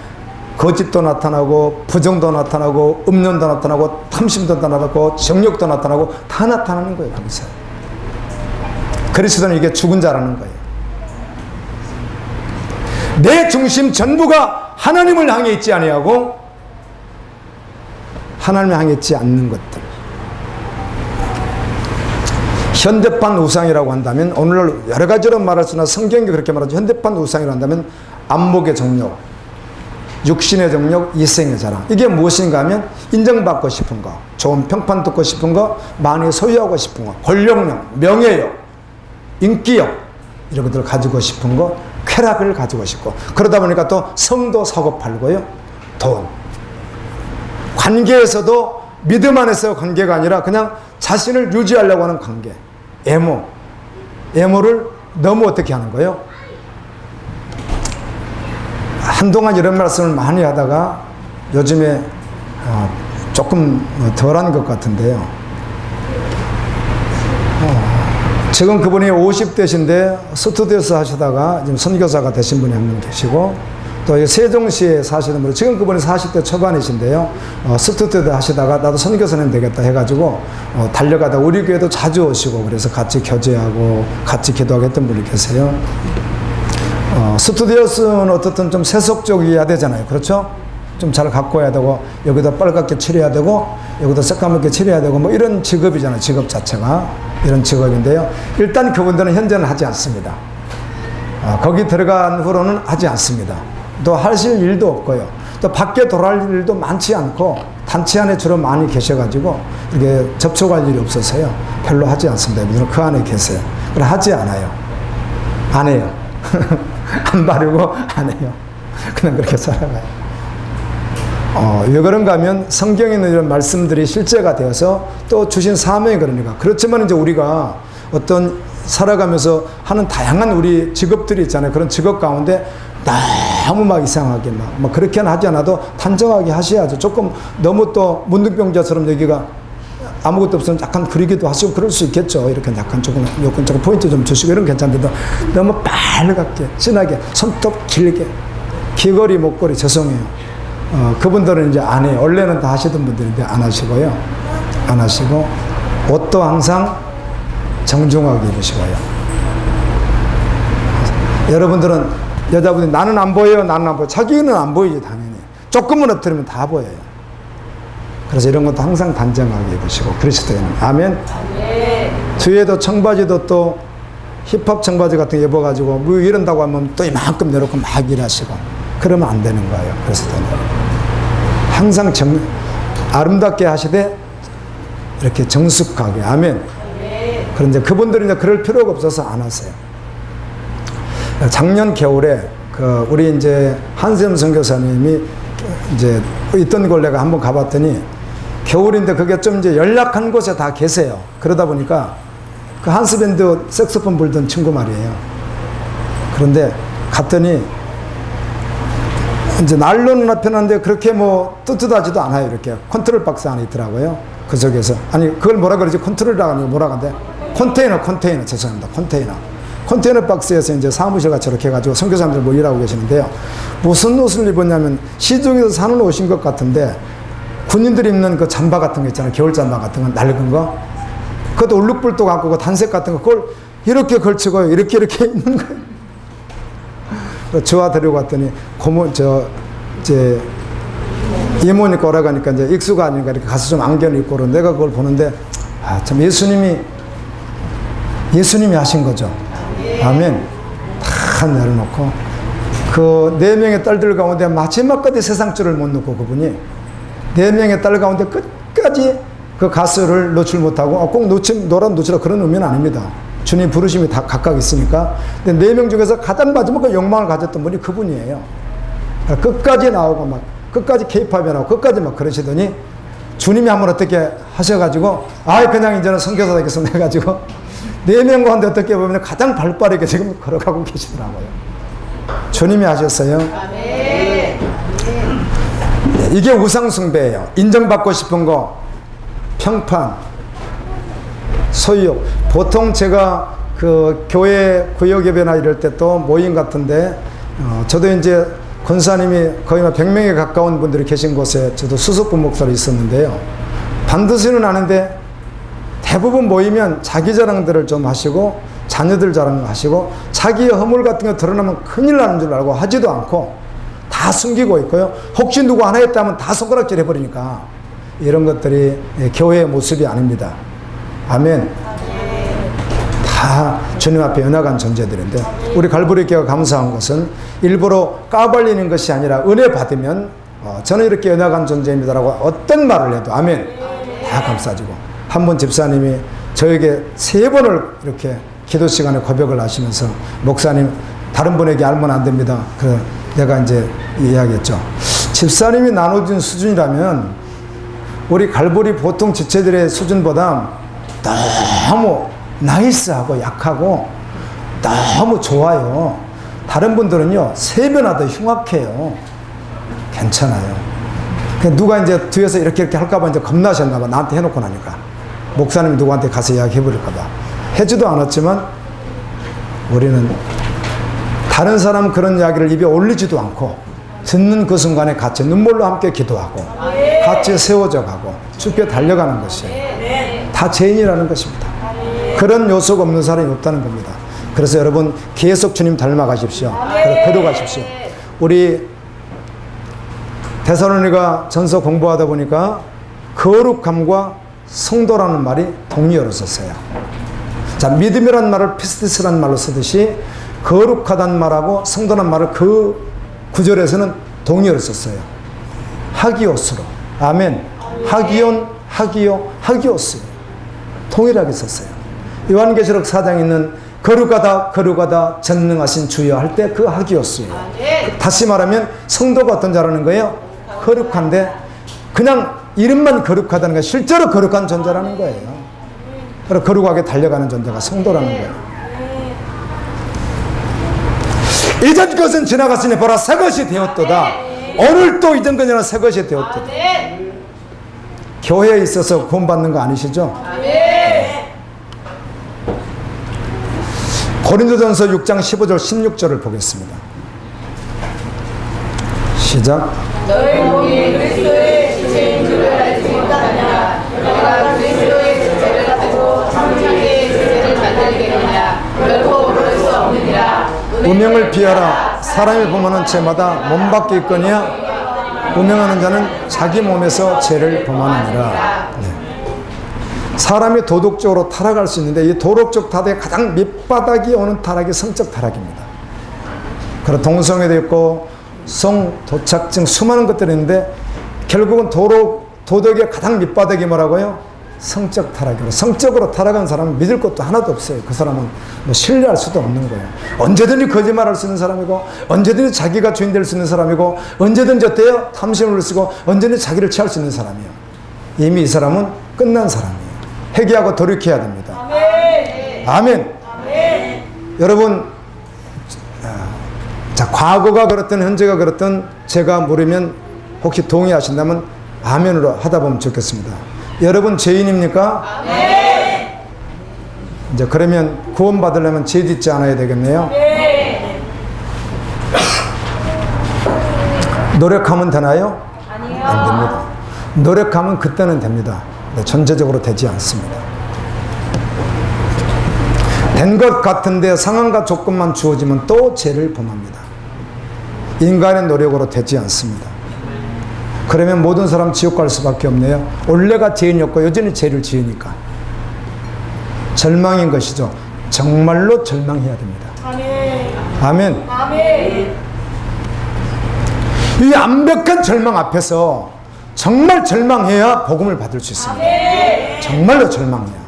거짓도 나타나고 부정도 나타나고 음란도 나타나고 탐심도 나타나고 정욕도 나타나고 다 나타나는 거예요. 거기서. 그리스도는 이게 죽은 자라는 거예요. 내 중심 전부가 하나님을 향해 있지 아니하고 하나님을 향해 있지 않는 것들. 현대판 우상이라고 한다면 오늘날 여러 가지로 말할 수나 성경이 그렇게 말하죠. 현대판 우상이라고 한다면 안목의 정욕, 육신의 정욕, 이생의 자랑. 이게 무엇인가 하면 인정받고 싶은 거, 좋은 평판 듣고 싶은 거, 많이 소유하고 싶은 거, 권력욕, 명예욕, 인기욕 이런 것들을 가지고 싶은 거, 쾌락을 가지고 싶고 그러다 보니까 또 성도 사고 팔고요. 돈. 관계에서도 믿음 안에서 관계가 아니라 그냥 자신을 유지하려고 하는 관계. 애모. 애모를 너무 어떻게 하는 거예요? 한동안 이런 말씀을 많이 하다가 요즘에 조금 덜한 것 같은데요. 지금 그분이 50대신데 스튜디오에서 하시다가 지금 선교사가 되신 분이 한 분 계시고 또 세종시에 사시는 분, 지금 그분이 40대 초반이신데요. 스튜디오에 하시다가 나도 선교사님 되겠다 해가지고 달려가다 우리 교회도 자주 오시고 그래서 같이 교제하고 같이 기도하고 했던 분이 계세요. 스튜디오스는 어떻든 좀 세속적이어야 되잖아요. 그렇죠? 좀 잘 갖고 와야 되고 여기다 빨갛게 칠해야 되고 여기다 새까맣게 칠해야 되고 뭐 이런 직업이잖아요. 직업 자체가 이런 직업인데요. 일단 그분들은 현재는 하지 않습니다. 거기 들어간 후로는 하지 않습니다. 또 하실 일도 없고요. 또 밖에 돌아갈 일도 많지 않고 단체 안에 주로 많이 계셔가지고 이렇게 접촉할 일이 없어서요. 별로 하지 않습니다. 이분들은 그 안에 계세요. 그래 하지 않아요. 안 해요. 안 바르고 안 해요. 그냥 그렇게 살아가요. 왜 그런가 하면 성경에 있는 이런 말씀들이 실제가 되어서 또 주신 사명이 그러니까. 그렇지만 이제 우리가 어떤 살아가면서 하는 다양한 우리 직업들이 있잖아요. 그런 직업 가운데 너무 막 이상하게 막 그렇게는 하지 않아도 단정하게 하셔야죠. 조금 너무 또 문둥병자처럼 여기가 아무것도 없으면 약간 그리기도 하시고 그럴 수 있겠죠. 이렇게 약간 조금 포인트 좀 주시고 이런 괜찮은데도 너무 빨갛게 진하게 손톱 길게 귀걸이 목걸이 죄송해요. 그분들은 이제 안 해요. 원래는 다 하시던 분들인데 안 하시고요. 안 하시고 옷도 항상 정중하게 입으시고요. 여러분들은 여자분이 나는 안 보여요. 나는 안 보여. 자기는 안 보이지 당연히. 조금은 엎드리면 다 보여요. 그래서 이런 것도 항상 단정하게 입으시고 그리스도인은 아멘. 뒤에도 청바지도 또 힙합 청바지 같은 거 입어가지고 뭐 이런다고 하면 또 이만큼 내놓고 막 일하시고 그러면 안 되는 거예요. 그리스도인은 항상 아름답게 하시되 이렇게 정숙하게 아멘. 그런데 그분들은 이제 그럴 필요가 없어서 안 하세요. 작년 겨울에 우리 이제 한샘 선교사님이 이제 있던 걸 내가 한번 가봤더니 겨울인데 그게 좀 이제 연락한 곳에 다 계세요. 그러다 보니까 그 한스밴드 색소폰 불던 친구 말이에요. 그런데 갔더니 이제 난로는 앞에놨는데 그렇게 뭐 떳떳하지도 않아요. 이렇게 컨트롤 박스 안에 있더라고요. 그 속에서 아니 그걸 뭐라 그러지? 컨트롤이라고 하는 거 뭐라 그러는데 컨테이너 죄송합니다. 컨테이너 박스에서 이제 사무실 같이 이렇게 해가지고 선교사님들 뭐 일하고 계시는데요. 무슨 옷을 입었냐면 시중에서 사는 옷인 것 같은데 군인들이 입는 그 잠바 같은 거 있잖아요. 겨울 잠바 같은 거 낡은 거. 그것도 울룩불도 갖고 그 단색 같은 거 그걸 이렇게 걸치고 이렇게 입는 거예요. 저와 데리고 갔더니 이제 이모니까 오라고 하니까 이제 익수가 아닌가 이렇게 가서 좀 안경을 입고 그러고 내가 그걸 보는데 참 예수님이 하신 거죠. 아멘. 다 내려놓고 그 4명의 딸들 가운데 마지막까지 세상 줄을 못 놓고 그분이 4명의 딸 가운데 끝까지 그 가수를 노출 못하고 꼭 놓치라 그런 의미는 아닙니다. 주님 부르심이 다 각각 있으니까. 근데 4명 중에서 가장 마지막 영광을 가졌던 분이 그분이에요. 끝까지 나오고 막 끝까지 케이팝에 나오고 끝까지 막 그러시더니 주님이 한번 어떻게 하셔가지고 그냥 이제는 선교사 되겠습니다 해가지고 4명 가운데 어떻게 보면 가장 발빠르게 지금 걸어가고 계시더라고요. 주님이 하셨어요. 이게 우상숭배예요. 인정받고 싶은 거, 평판, 소유욕. 보통 제가 그 교회 구역예배나 이럴 때 또 모임 같은데 저도 이제 권사님이 거의 100명에 가까운 분들이 계신 곳에 저도 수석부 목사로 있었는데요. 반드시는 아는데 대부분 모이면 자기 자랑들을 좀 하시고 자녀들 자랑 하시고 자기의 허물 같은 거 드러나면 큰일 나는 줄 알고 하지도 않고 다 숨기고 있고요. 혹시 누구 하나 했다면 다 손가락질 해버리니까 이런 것들이 교회의 모습이 아닙니다. 아멘. 다 주님 앞에 연약한 존재들인데 우리 갈보리 교회가 감사한 것은 일부러 까발리는 것이 아니라 은혜 받으면 저는 이렇게 연약한 존재입니다라고 어떤 말을 해도 아멘 다 감싸지고 한 번 집사님이 저에게 3번을 이렇게 기도 시간에 고백을 하시면서 목사님 다른 분에게 알면 안 됩니다. 그래서 내가 이제 이야기했죠. 집사님이 나눠준 수준이라면 우리 갈보리 보통 지체들의 수준보다 너무 나이스하고 약하고 너무 좋아요. 다른 분들은요 3배나 더 흉악해요. 괜찮아요. 누가 이제 뒤에서 이렇게 할까봐 이제 겁나셨나봐. 나한테 해놓고 나니까 목사님이 누구한테 가서 이야기해버릴까봐 해지도 않았지만 우리는 다른 사람 그런 이야기를 입에 올리지도 않고 듣는 그 순간에 같이 눈물로 함께 기도하고 같이 세워져 가고 주께 달려가는 것이에요. 다 죄인이라는 것입니다. 그런 요소가 없는 사람이 없다는 겁니다. 그래서 여러분 계속 주님 닮아가십시오. 걸어가십시오. 우리 데살로니가 전서 공부하다 보니까 거룩함과 성도라는 말이 동의어로 썼어요. 자, 믿음이란 말을 피스티스라는 말로 쓰듯이 거룩하다는 말하고 성도라는 말을 그 구절에서는 동의어로 썼어요. 하기오스로. 아멘. 하기온, 하기오, 하기오스. 동일하게 썼어요. 요한계시록 4장에 있는 거룩하다 거룩하다 전능하신 주여 할 때 그 하기오스예요. 다시 말하면 성도가 어떤 자라는 거예요? 거룩한데 그냥 이름만 거룩하다는 게 실제로 거룩한 존재라는 거예요. 그리고 거룩하게 달려가는 존재가 성도라는 거예요. 이전 것은 지나갔으니 보라 새 것이 되었도다. 오늘 또 이전 것이나 새 것이 되었도다. 교회에 있어서 구원받는 거 아니시죠? 고린도전서 6장 15절 16절을 보겠습니다. 시작. 너희 몸이 그리스도의 지체인 줄을 알지 못하느냐? 너희가 그리스도의 지체를 가지고 천상의 지체를 만들겠느냐? 결코 그럴 수 없느니라. 우명을 비하라. 사람이 범하는 죄마다 몸 밖에 있거니와 우명하는 자는 자기 몸에서 죄를 범하느니라. 네. 사람이 도덕적으로 타락할 수 있는데 이 도덕적 타락의 가장 밑바닥이 오는 타락이 성적 타락입니다. 그리고 동성애도 있고 성, 도착증 수많은 것들이 있는데 결국은 도덕의 가장 밑바닥이 뭐라고요? 성적 타락이고 성적으로 타락한 사람은 믿을 것도 하나도 없어요. 그 사람은 뭐 신뢰할 수도 없는 거예요. 언제든지 거짓말할 수 있는 사람이고 언제든지 자기가 주인 될 수 있는 사람이고 언제든지 어때요? 탐심을 쓰고 언제든지 자기를 취할 수 있는 사람이에요. 이미 이 사람은 끝난 사람이에요. 회개하고 돌이켜야 됩니다. 아멘. 아멘. 아멘. 여러분, 자, 과거가 그렇든 현재가 그렇든 제가 물으면 혹시 동의하신다면 아멘으로 하다 보면 좋겠습니다. 여러분 죄인입니까? 아멘. 이제 그러면 구원받으려면 죄 짓지 않아야 되겠네요. 아멘. 노력하면 되나요? 아니요. 안 됩니다. 노력하면 그때는 됩니다. 전체적으로 되지 않습니다. 된 것 같은데 상황과 조건만 주어지면 또 죄를 범합니다. 인간의 노력으로 되지 않습니다. 그러면 모든 사람 지옥 갈 수밖에 없네요. 원래가 죄인이었고 여전히 죄를 지으니까 절망인 것이죠. 정말로 절망해야 됩니다. 아멘. 아멘. 아멘. 이 완벽한 절망 앞에서 정말 절망해야 복음을 받을 수 있습니다. 정말로 절망해야.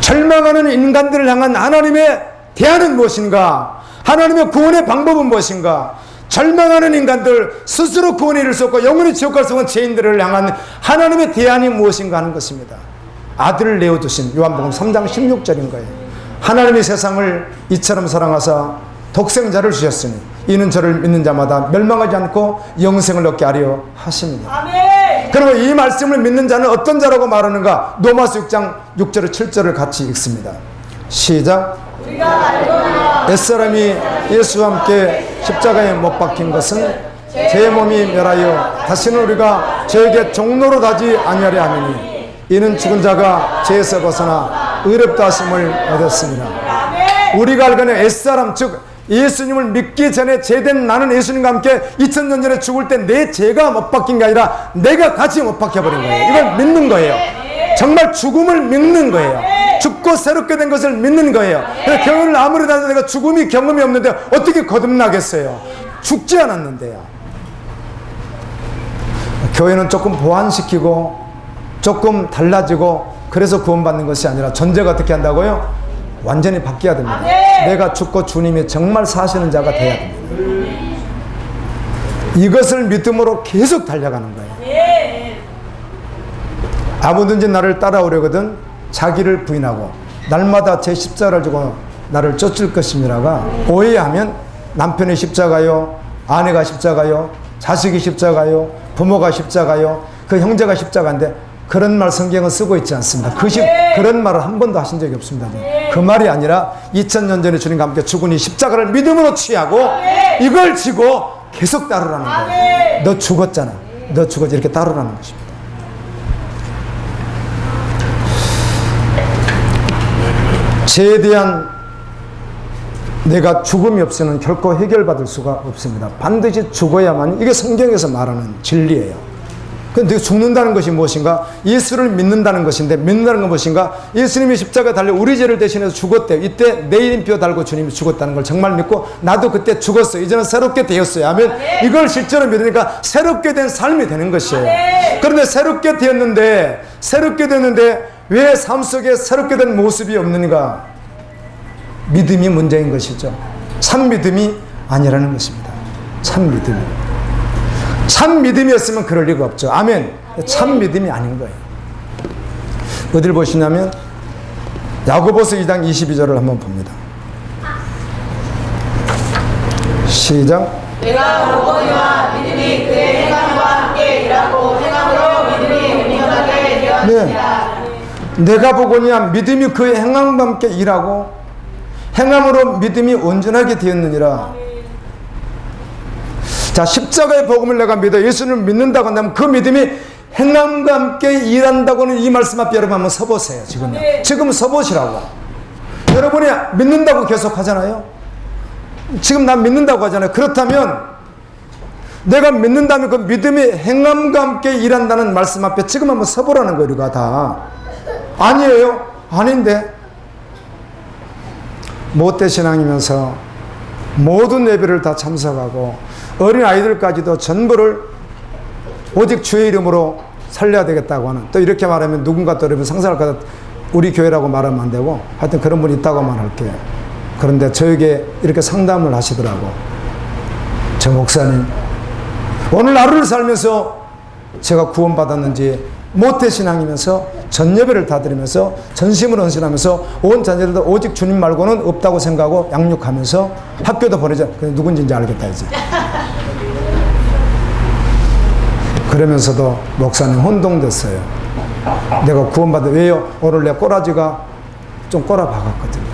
절망하는 인간들을 향한 하나님의 대안은 무엇인가? 하나님의 구원의 방법은 무엇인가? 절망하는 인간들, 스스로 구원을 이룰 수 없고 영원히 지옥 갈 수 없는 죄인들을 향한 하나님의 대안이 무엇인가 하는 것입니다. 아들을 내어주신 요한복음 3장 16절인 거예요. 하나님이 세상을 이처럼 사랑하사 독생자를 주셨으니 이는 저를 믿는 자마다 멸망하지 않고 영생을 얻게 하려 하십니다. 아멘. 그리고 이 말씀을 믿는 자는 어떤 자라고 말하는가? 로마서 6장 6절에 7절을 같이 읽습니다. 시작. 우리가 알거니와 옛사람이 예수와 함께 십자가에 못 박힌 것은 제 몸이 멸하여 다시는 우리가 저에게 종로로 가지 아니하려 하느니 이는 죽은 자가 죄에서 벗어나 의롭다 하심을 얻었습니다. 우리가 알거는 옛사람 즉 예수님을 믿기 전에 죄된 나는 예수님과 함께 2000년 전에 죽을 때 내 죄가 못 박힌 게 아니라 내가 같이 못 박혀버린 거예요. 이걸 믿는 거예요. 정말 죽음을 믿는 거예요. 죽고 새롭게 된 것을 믿는 거예요. 교회를 아무리 다녀도 내가 죽음이 경험이 없는데 어떻게 거듭나겠어요? 죽지 않았는데요. 교회는 조금 보완시키고 조금 달라지고 그래서 구원받는 것이 아니라 전제가 어떻게 한다고요? 완전히 바뀌어야 됩니다. 내가 죽고 주님이 정말 사시는 자가 돼야 됩니다. 이것을 믿음으로 계속 달려가는 거예요. 아무든지 나를 따라오려거든 자기를 부인하고 날마다 제 십자가를 지고 나를 쫓을 것임이라가 오해하면 남편의 십자가요, 아내가 십자가요, 자식이 십자가요, 부모가 십자가요, 그 형제가 십자가인데 그런 말 성경은 쓰고 있지 않습니다. 그런 말을 한 번도 하신 적이 없습니다. 그 말이 아니라 2000년 전에 주님과 함께 죽은 이 십자가를 믿음으로 취하고 이걸 지고 계속 따르라는 거예요. 너 죽었잖아. 너 죽었지. 이렇게 따르라는 것입니다. 죄에 대한 내가 죽음이 없이는 결코 해결받을 수가 없습니다. 반드시 죽어야만 이게 성경에서 말하는 진리예요. 근데 죽는다는 것이 무엇인가? 예수를 믿는다는 것인데 믿는다는 건 무엇인가? 예수님이 십자가 달려 우리 죄를 대신해서 죽었대요. 이때 내 이름표 달고 주님이 죽었다는 걸 정말 믿고 나도 그때 죽었어요. 이제는 새롭게 되었어요. 하면 이걸 실제로 믿으니까 새롭게 된 삶이 되는 것이에요. 그런데 새롭게 되었는데 왜 삶 속에 새롭게 된 모습이 없는가? 믿음이 문제인 것이죠. 참 믿음이 아니라는 것입니다. 참 믿음이. 참 믿음이었으면 그럴 리가 없죠. 아멘. 참 믿음이 아닌 거예요. 어딜 보시냐면 야고보서 2장 22절을 한번 봅니다. 시작. 내가 보거니와 믿음이 그의 행함과 함께 일하고 행함으로 믿음이 온전하게 되었느니라. 내가 보거니와 믿음이 그의 행함과 함께 일하고 행함으로 믿음이 온전하게 되었느니라. 자, 십자가의 복음을 내가 믿어 예수님을 믿는다고 한다면 그 믿음이 행함과 함께 일한다고는 이 말씀 앞에 여러분 한번 서보세요. 지금 서보시라고. 여러분이 믿는다고 계속 하잖아요. 지금 난 믿는다고 하잖아요. 그렇다면 내가 믿는다면 그 믿음이 행함과 함께 일한다는 말씀 앞에 지금 한번 서보라는 거예요. 우리가 다. 아니에요? 아닌데. 못된 신앙이면서 모든 예배를 다 참석하고 어린 아이들까지도 전부를 오직 주의 이름으로 살려야 되겠다고 하는, 또 이렇게 말하면 누군가 또 여러분 상상할 것 같아 우리 교회라고 말하면 안 되고 하여튼 그런 분이 있다고만 할게요. 그런데 저에게 이렇게 상담을 하시더라고. 저 목사님, 오늘 하루를 살면서 제가 구원받았는지 모태신앙이면서 전예배를 다 드리면서 전심으로 헌신하면서 온 자녀들도 오직 주님 말고는 없다고 생각하고 양육하면서 학교도 보내자. 누군지 이제 알겠다 이제. 그러면서도 목사님 혼동됐어요. 내가 구원받아. 왜요? 오늘 내 꼬라지가 좀 꼬라박았거든요.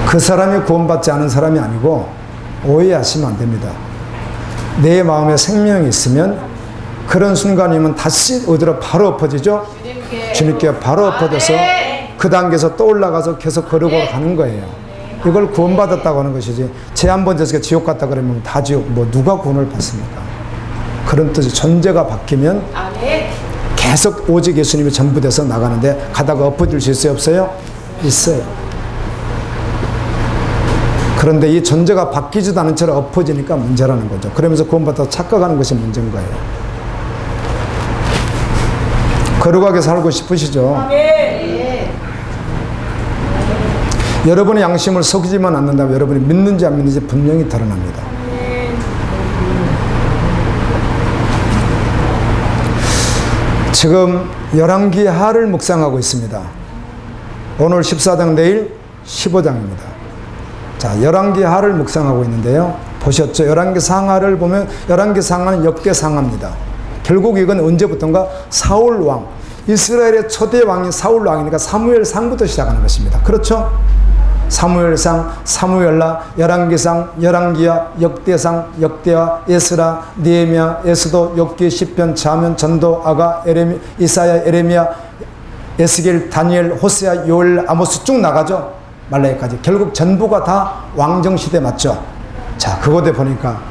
그 사람이 구원받지 않은 사람이 아니고 오해하시면 안 됩니다. 내 마음에 생명이 있으면 그런 순간이면 다시 어디로 바로 엎어지죠? 주님께 바로 엎어져서 그 단계에서 또 올라가서 계속 걸어가 가는 거예요. 이걸 구원받았다고 하는 것이지 제 한 번 져서 지옥 갔다 그러면 다 지옥, 뭐 누가 구원을 받습니까? 그런 뜻이 존재가 바뀌면 계속 오직 예수님이 전부 돼서 나가는데 가다가 엎어질 수 있어요? 없어요? 있어요. 그런데 이 존재가 바뀌지도 않은 채로 엎어지니까 문제라는 거죠. 그러면서 구원받아서 착각하는 것이 문제인 거예요. 거룩하게 살고 싶으시죠? 여러분의 양심을 속이지만 않는다면 여러분이 믿는지 안 믿는지 분명히 드러납니다. 지금 열왕기 하를 묵상하고 있습니다. 오늘 14장, 내일 15장입니다. 자, 열왕기 하를 묵상하고 있는데요. 보셨죠? 열왕기 상하를 보면 열왕기 상하는 역대 상하입니다. 결국 이건 언제부터인가? 사울 왕. 이스라엘의 초대 왕이 사울 왕이니까 사무엘 상부터 시작하는 것입니다. 그렇죠? 사무엘상, 사무엘라, 열왕기상, 열왕기야, 역대상, 역대하, 에스라, 느헤미야, 에스도, 욥기, 시편, 잠언, 전도, 아가, 에레미, 이사야, 에레미야, 에스겔, 다니엘, 호세아, 요엘, 아모스 쭉 나가죠. 말라기까지. 결국 전부가 다 왕정시대 맞죠. 자, 그곳에 보니까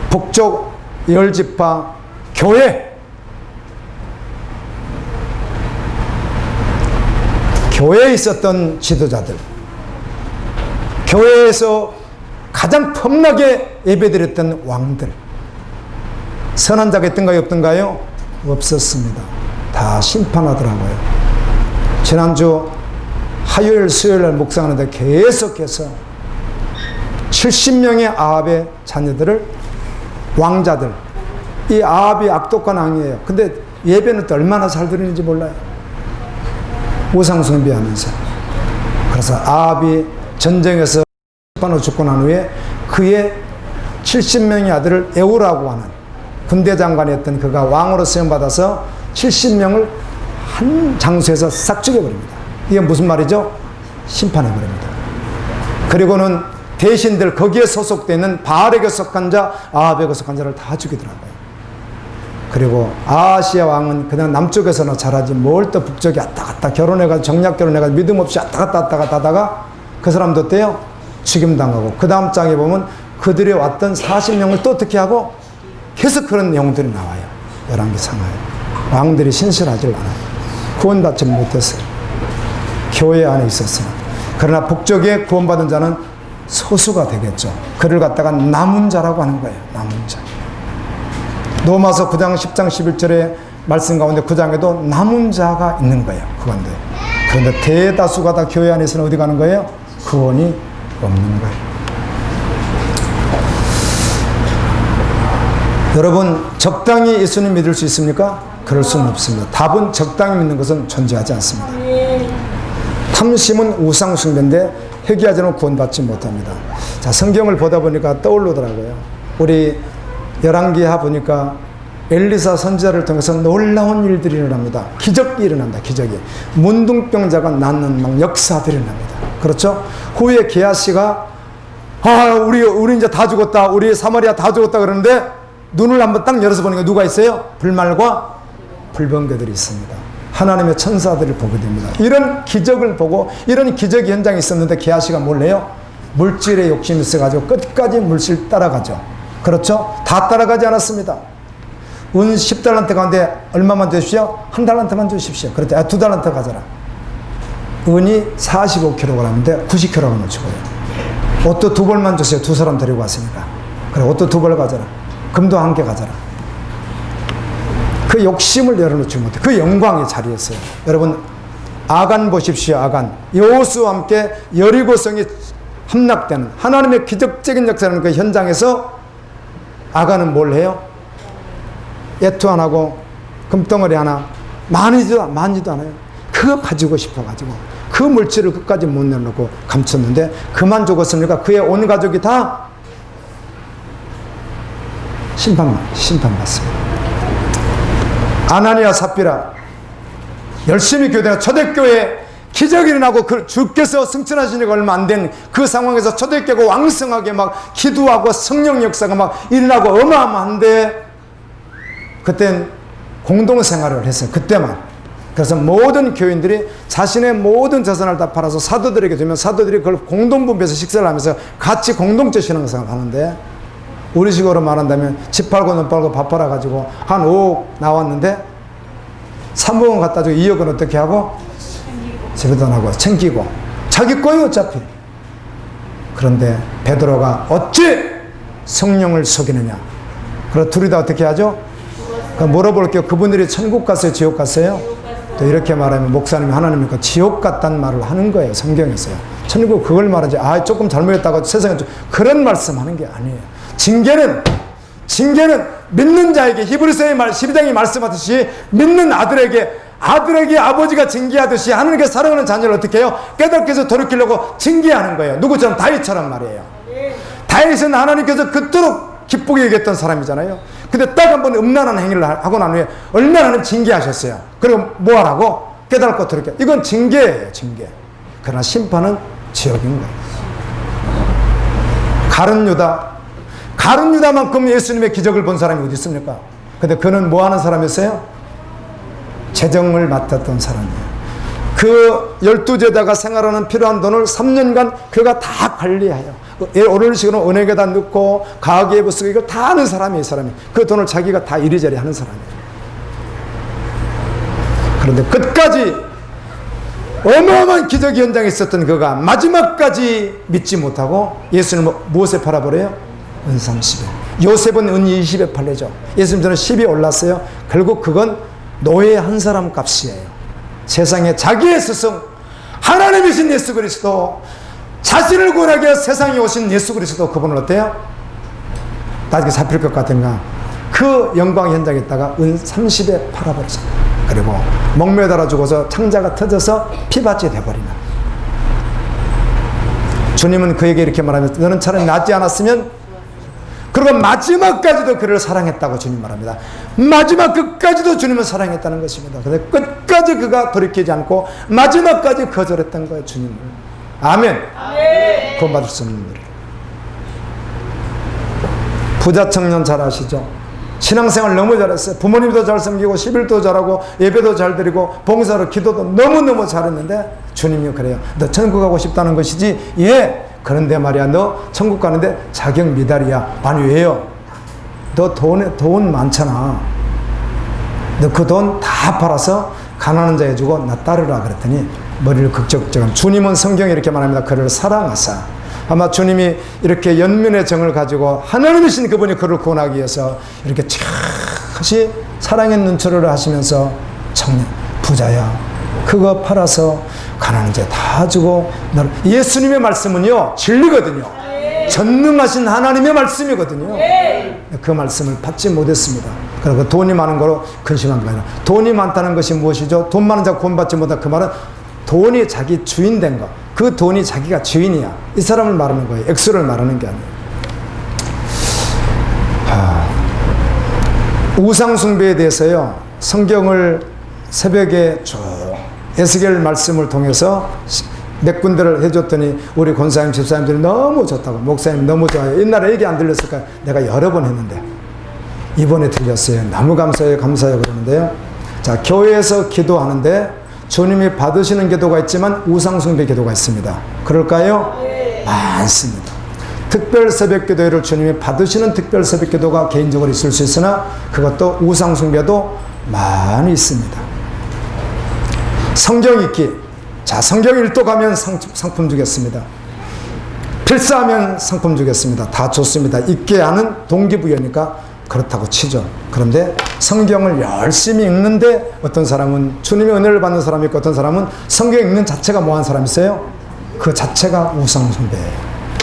북쪽 10지파 교회에 있었던 지도자들, 교회에서 가장 폼나게 예배드렸던 왕들, 선한 자가 있던가요, 없던가요? 없었습니다. 다 심판하더라고요. 지난주 화요일, 수요일 날 묵상하는데 계속해서 70명의 아합의 자녀들을, 왕자들, 이 아합이 악독한 왕이에요. 근데 예배는 또 얼마나 잘 드리는지 몰라요. 우상 숭배하면서. 그래서 아합이 전쟁에서 심판으로 죽고 난 후에 그의 70명의 아들을 에우라고 하는 군대 장관이었던 그가 왕으로 세움받아서 70명을 한 장소에서 싹 죽여버립니다. 이게 무슨 말이죠? 심판해버립니다. 그리고는 대신들, 거기에 소속되는 바알에게 속한 자, 아합에게 속한 자를 다 죽이더라고요. 그리고 아하시아 왕은 그냥 남쪽에서나 잘하지 뭘 또 북쪽에 왔다 갔다 결혼해가지고 정략 결혼해가지고 믿음 없이 왔다 갔다 하다가 그 사람도 어때요? 죽임당하고, 그 다음 장에 보면 그들이 왔던 40명을 또 어떻게 하고 계속 그런 내용들이 나와요. 열왕기 상하에. 왕들이 신실하지 않아요. 구원받지 못했어요. 교회 안에 있었으나. 그러나 북쪽에 구원받은 자는 소수가 되겠죠. 그를 갖다가 남은 자라고 하는 거예요. 남은 자. 로마서 9장 10장 11절의 말씀 가운데 9장에도 남은 자가 있는 거예요. 그건데. 그런데 대다수가 다 교회 안에서는 어디 가는 거예요? 구원이 없는 거예요. 여러분, 적당히 예수님 믿을 수 있습니까? 그럴 수는 없습니다. 답은 적당히 믿는 것은 존재하지 않습니다. 탐심은 우상 숭배인데 회개하지 않으면 구원받지 못합니다. 자, 성경을 보다 보니까 떠오르더라고요. 우리 열왕기하 보니까 엘리사 선지자를 통해서 놀라운 일들이 일어납니다. 기적이 일어난다. 기적이. 문둥병자가 낫는 막 역사들이 일어납니다. 그렇죠? 후에 게하시가 우리 이제 다 죽었다. 우리 사마리아 다 죽었다 그러는데 눈을 한번 딱 열어서 보니까 누가 있어요? 불말과 불번개들이 있습니다. 하나님의 천사들을 보게 됩니다. 이런 기적을 보고 이런 기적이 현장에 있었는데 게하시가 뭘 해요? 물질에 욕심이 있어가지고 끝까지 물질 따라가죠. 그렇죠? 다 따라가지 않았습니다. 은 10달란트 가운데 얼마만 주십시오? 1달란트만 주십시오. 그렇죠? 2달란트 가져라. 은이 45kg인데 90kg을 주고요. 옷도 2벌만 주세요. 2사람 데리고 왔으니까. 그래, 옷도 2벌 가져라. 금도 1개 가져라. 그 욕심을 열어놓지 못해. 그 영광의 자리였어요. 여러분, 아간 보십시오. 아간. 여호수아와 함께 여리고성이 함락되는 하나님의 기적적인 역사라는 그 현장에서 아간은 뭘 해요? 애투 안 하고 금덩어리 하나 많이도 않아요. 그거 가지고 싶어가지고 그 물질을 끝까지 못 내놓고 감췄는데 그만 죽었으니까 그의 온 가족이 다 심판받습니다. 아나니아 삽비라 열심히 교대가 초대교회 기적이 일어나고 그 주께서 승천하신 지가 얼마 안 된 그 상황에서 초대교회가 왕성하게 막 기도하고 성령 역사가 막 일어나고 어마어마한데 그땐 공동생활을 했어요. 그때만. 그래서 모든 교인들이 자신의 모든 재산을 다 팔아서 사도들에게 주면 사도들이 그걸 공동분배해서 식사를 하면서 같이 공동체 신앙생활을 하는데 우리식으로 말한다면 집 팔고 눈 팔고 밥 팔아가지고 한 5억 나왔는데 3억은 갖다 주고 2억은 어떻게 하고? 집에다 놔고 챙기고 자기 거예요 어차피. 그런데 베드로가 어찌 성령을 속이느냐. 그래서 둘이 다 어떻게 하죠? 물어볼게요. 그분들이 천국 갔어요? 지옥 갔어요? 또 이렇게 말하면 목사님이 하나님이니까 지옥 갔다는 말을 하는 거예요. 성경에서요. 천국 그걸 말하지. 조금 잘못했다고 세상에 그런 말씀 하는 게 아니에요. 징계는 믿는 자에게 히브리서의 12장이 말씀하듯이 믿는 아들에게 아버지가 징계하듯이 하나님께 사랑하는 자녀를 어떻게 해요? 깨닫게 해서 돌이키려고 징계하는 거예요. 누구처럼? 다윗처럼 말이에요. 다윗은 하나님께서 그토록 기쁘게 여겼던 사람이잖아요. 근데 딱 한 번 음란한 행위를 하고 난 후에 얼마나 징계하셨어요. 그리고 뭐 하라고? 깨달고 돌이켜. 이건 징계예요. 징계. 그러나 심판은 지옥인 거예요. 가룟 유다만큼 예수님의 기적을 본 사람이 어디 있습니까? 근데 그는 뭐 하는 사람이었어요? 재정을 맡았던 사람이에요. 그 12제자가 생활하는 필요한 돈을 3년간 그가 다 관리해요. 오늘 식으로 은행에다 넣고 가계부 쓰고 이걸 다 하는 사람이 이 사람이. 그 돈을 자기가 다 이리저리 하는 사람이에요. 그런데 끝까지 어마어마한 기적이 현장에 있었던 그가 마지막까지 믿지 못하고 예수님을 무엇에 팔아버려요? 은 30에. 요셉은 은 20에 팔려죠. 예수님 전에 10이 올랐어요. 결국 그건 노예 한 사람 값이에요. 세상에 자기의 스승 하나님이신 예수 그리스도, 자신을 구원하기 위해 세상에 오신 예수 그리스도, 그분을 어때요? 나중에 잡힐 것 같은가? 그 영광 현장에 있다가 은 30에 팔아버렸어요. 그리고 목매달아 죽어서 창자가 터져서 피밭이 돼버리는. 주님은 그에게 이렇게 말하면서 너는 차라리 낫지 않았으면, 그리고 마지막까지도 그를 사랑했다고 주님 말합니다. 마지막 끝까지도 주님은 사랑했다는 것입니다. 그래서 끝까지 그가 돌이키지 않고 마지막까지 거절했던 거예요, 주님을. 아멘. 구원받을 수 없는 일. 부자 청년 잘 아시죠? 신앙생활 너무 잘했어요. 부모님도 잘 섬기고 11도 잘하고 예배도 잘 드리고 봉사로 기도도 너무너무 잘했는데 주님이 그래요. 너 천국 가고 싶다는 것이지? 예. 그런데 말이야, 너 천국 가는데 자격 미달이야. 아니 왜요? 너 돈 많잖아. 너 그 돈 다 팔아서 가난한 자에 주고 나 따르라 그랬더니 머리를 극적적한. 주님은 성경에 이렇게 말합니다. 그를 사랑하사. 아마 주님이 이렇게 연민의 정을 가지고 하나님이신 그분이 그를 구원하기 위해서 이렇게 차시 사랑의 눈초리를 하시면서 청년 부자야, 그거 팔아서 가난한 자 다 주고. 예수님의 말씀은요 진리거든요. 전능하신 하나님의 말씀이거든요. 그 말씀을 받지 못했습니다. 그리고 돈이 많은 거로 근심한 게 아니라, 돈이 많다는 것이 무엇이죠? 돈 많은 자가 구원받지 못한 그 말은 돈이 자기 주인 된 거, 그 돈이 자기가 주인이야, 이 사람을 말하는 거예요. 액수를 말하는 게 아니에요. 우상 숭배에 대해서요, 성경을 새벽에 쭉 에스겔 말씀을 통해서 몇 군데를 해줬더니 우리 권사님 집사님들이 너무 좋다고, 목사님 너무 좋아요. 옛날에 얘기 안 들렸을까요? 내가 여러 번 했는데 이번에 들렸어요. 너무 감사해요, 감사해요 그러는데요. 자, 교회에서 기도하는데 주님이 받으시는 기도가 있지만 우상 숭배 기도가 있습니다. 그럴까요? 많습니다. 특별 새벽 기도회를 주님이 받으시는 특별 새벽 기도가 개인적으로 있을 수 있으나 그것도 우상 숭배도 많이 있습니다. 성경 읽기. 자, 성경 읽도 가면 상품 주겠습니다. 필사하면 상품 주겠습니다. 다 좋습니다. 읽게 하는 동기부여니까 그렇다고 치죠. 그런데 성경을 열심히 읽는데 어떤 사람은 주님의 은혜를 받는 사람이 있고, 어떤 사람은 성경 읽는 자체가 뭐한 사람이 있어요? 그 자체가 우상 숭배예요.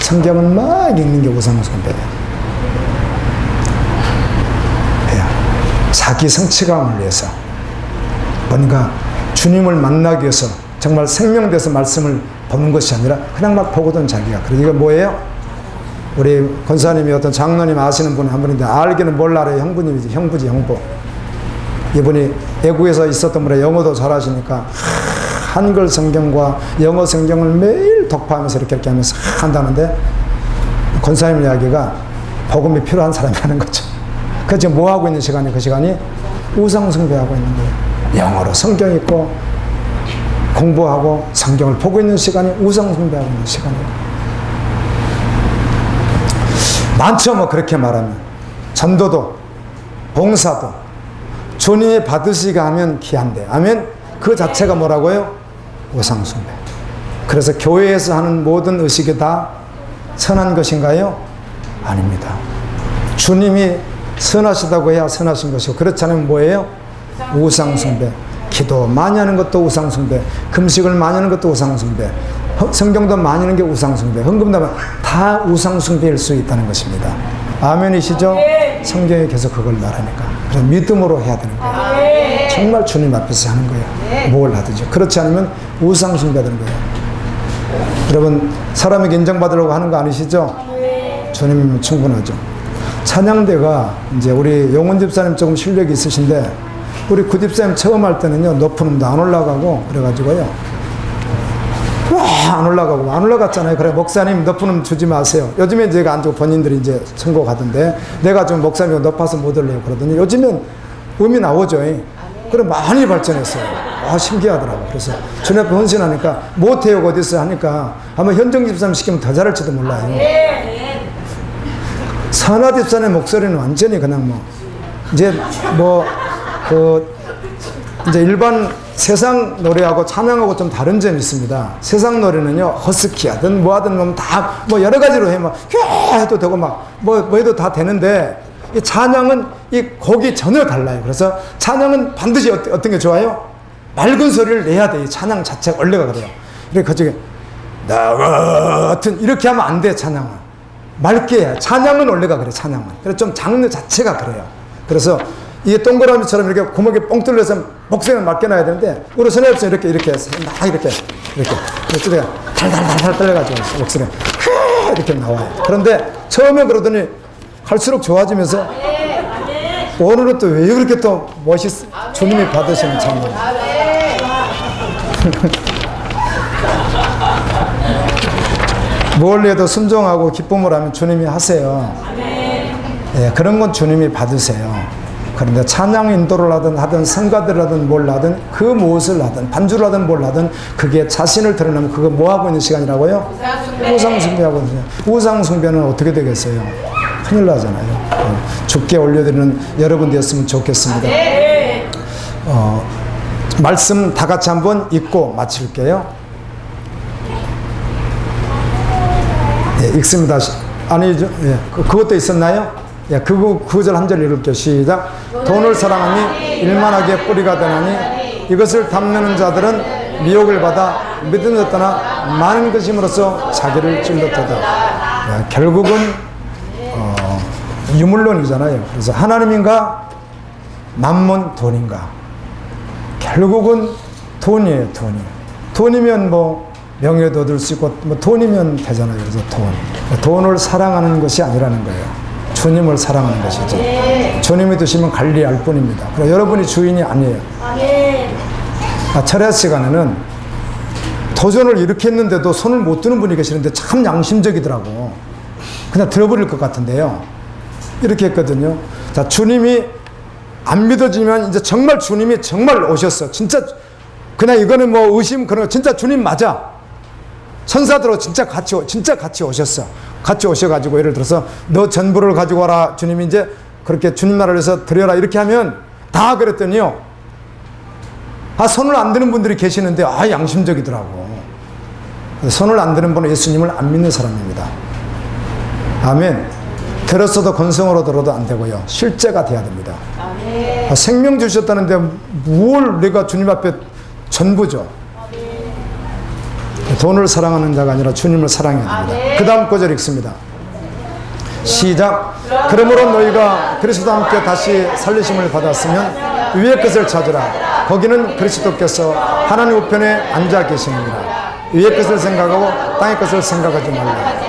성경은 막 읽는 게 우상 숭배예요. 자기 성취감을 위해서, 뭔가 주님을 만나기 위해서 정말 생명돼서 말씀을 보는 것이 아니라 그냥 막 보거든 자기가. 그리고 이거 뭐예요? 우리 권사님이 어떤 장로님 아시는 분 한 분인데, 알기는 뭘 알아요? 형부님이지. 형부지, 형부. 이분이 외국에서 있었던 분에 영어도 잘하시니까 한글 성경과 영어 성경을 매일 독파하면서 이렇게 하면서 한다는데, 권사님 이야기가 복음이 필요한 사람이 하는 거죠. 그 지금 뭐 하고 있는 시간이, 그 시간이 우상 숭배하고 있는 거예요. 영어로 성경 읽고 공부하고 성경을 보고 있는 시간이 우상 숭배하고 있는 시간이에요. 많죠, 뭐 그렇게 말하면. 전도도 봉사도 주님이 받으시가 하면 귀한데, 아멘. 그 자체가 뭐라고요? 우상 숭배. 그래서 교회에서 하는 모든 의식이 다 선한 것인가요? 아닙니다. 주님이 선하시다고 해야 선하신 것이고, 그렇지 않으면 뭐예요? 우상 숭배. 기도 많이 하는 것도 우상 숭배, 금식을 많이 하는 것도 우상 숭배, 성경도 많이 하는 게 우상 숭배, 헌금도 다 우상 숭배일 수 있다는 것입니다. 아멘이시죠? 성경에 계속 그걸 말하니까. 그래서 믿음으로 해야 되는 거예요. 정말 주님 앞에서 하는 거예요. 뭘 하든지. 그렇지 않으면 우상 숭배되는 거예요. 여러분, 사람에게 인정받으려고 하는 거 아니시죠? 주님이면 충분하죠. 찬양대가 이제 우리 용훈 집사님 조금 실력이 있으신데, 우리 구집사님 처음 할 때는요, 높은 음도 안 올라가고 그래가지고요, 안 올라가고 안 올라갔잖아요. 그래 목사님 너프는 주지 마세요. 요즘에 제가 안 주고 본인들이 이제 선곡하던데 내가 좀 목사님 높아서 못 올려요 그러더니 요즘엔 음이 나오죠. 그래 많이 발전했어요. 신기하더라고. 그래서 주님 앞에 헌신하니까 못해요 어디서 하니까 아마 현정 집사님 시키면 더 잘할지도 몰라요. 선하 집사의 목소리는 완전히 그냥 뭐 이제 이제 일반 세상 노래하고 찬양하고 좀 다른 점이 있습니다. 세상 노래는요 허스키하든 뭐하든 뭐 다 뭐 여러 가지로 해 막 해도 되고 막 뭐 해도 다 되는데 이 찬양은 이 곡이 전혀 달라요. 그래서 찬양은 반드시 어떤 게 좋아요? 맑은 소리를 내야 돼. 이 찬양 자체가 원래가 그래요. 그래 그중에 나 같은 이렇게 하면 안 돼. 찬양은 맑게 해야. 찬양은 원래가 그래. 찬양은 그래서 좀 장르 자체가 그래요. 그래서 이게 동그라미처럼 이렇게 구멍이 뻥 뚫려서 목소리를 맑게 나야 되는데 우리 선생님 이렇게 막 이렇게 달달달달 떨려가지고 목소리 이렇게 나와요. 그런데 처음에 그러더니 할수록 좋아지면서 오늘은 또 왜 그렇게 또 주님이 받으시는 찬양. 뭘 해도 순종하고 기쁨을 하면 주님이 하세요. 그런 건 주님이 받으세요. 그런데 찬양 인도를 하든 성가들을 하든 뭘 하든 그 무엇을 하든 반주를 하든 뭘 하든 그게 자신을 드러내면 그거 뭐 하고 있는 시간이라고요? 우상숭배하고 있는. 우상숭배는 어떻게 되겠어요? 큰일 나잖아요. 주께 올려드리는 여러분 되었으면 좋겠습니다. 말씀 다 같이 한번 읽고 마칠게요. 읽습니다. 아니죠? 그것도 있었나요? 그 구절 한 절 읽을게요. 시작. 돈을 사랑하니 일만하게 뿌리가 되나니 이것을 탐내는 자들은 미혹을 받아 믿음을 떠나 많은 것임으로써 자기를 찔렀도다. 결국은 유물론이잖아요. 그래서 하나님인가 만몬 돈인가. 결국은 돈이에요. 돈이면 뭐 명예도 얻을 수 있고 뭐 돈이면 되잖아요. 그래서 돈을 사랑하는 것이 아니라는 거예요. 주님을 사랑하는 것이죠. 주님이 드시면 관리할 뿐입니다. 그러나 여러분이 주인이 아니에요. 철야 시간에는 도전을 이렇게 했는데도 손을 못 드는 분이 계시는데 참 양심적이더라고. 그냥 들어버릴 것 같은데요. 이렇게 했거든요. 자, 주님이 안 믿어지면 이제 정말 주님이 정말 오셨어. 진짜 그냥 이거는 뭐 의심 그런 거 진짜 주님 맞아. 천사들하고 진짜 같이 오셨어. 같이 오셔가지고 예를 들어서 너 전부를 가지고 와라. 주님이 이제 그렇게 주님 나라를 위해서 드려라. 이렇게 하면 다 그랬더니요. 손을 안 드는 분들이 계시는데 양심적이더라고. 손을 안 드는 분은 예수님을 안 믿는 사람입니다. 아멘. 들었어도 건성으로 들어도 안 되고요. 실제가 돼야 됩니다. 생명 주셨다는데 뭘 내가 주님 앞에 전부죠. 돈을 사랑하는 자가 아니라 주님을 사랑해야 됩니다. 그 다음 구절 읽습니다. 시작. 그러므로 너희가 그리스도와 함께 다시 살리심을 받았으면 위의 것을 찾으라. 거기는 그리스도께서 하나님 우편에 앉아 계시느니라. 위의 것을 생각하고 땅의 것을 생각하지 말라.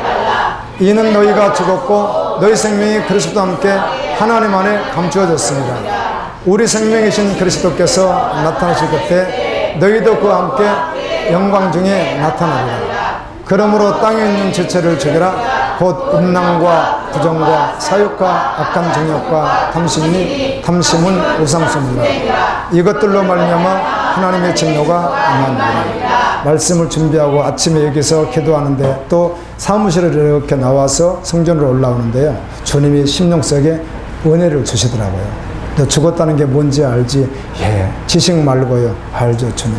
이는 너희가 죽었고 너희 생명이 그리스도와 함께 하나님 안에 감추어졌습니다. 우리 생명이신 그리스도께서 나타나실 그때 너희도 그와 함께 영광 중에 나타나리라. 그러므로 땅에 있는 지체를 죽여라. 곧 음란과 부정과 사욕과 악한 정욕과 탐심은 우상숭배라. 이것들로 말미암아 하나님의 진노가 임하느니라. 말씀을 준비하고 아침에 여기서 기도하는데 또 사무실에 이렇게 나와서 성전으로 올라오는데요. 주님이 심령 속에 은혜를 주시더라고요. 너 죽었다는 게 뭔지 알지? 지식 말고요. 알죠, 주님.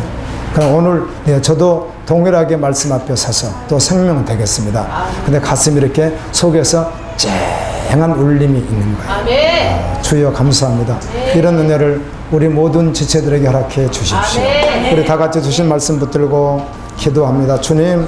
그럼 오늘 저도 동일하게 말씀 앞에 서서 또 생명 되겠습니다. 근데 가슴이 이렇게 속에서 쨍한 울림이 있는 거예요. 주여 감사합니다. 이런 은혜를 우리 모든 지체들에게 허락해 주십시오. 우리 다 같이 주신 말씀 붙들고 기도합니다. 주님,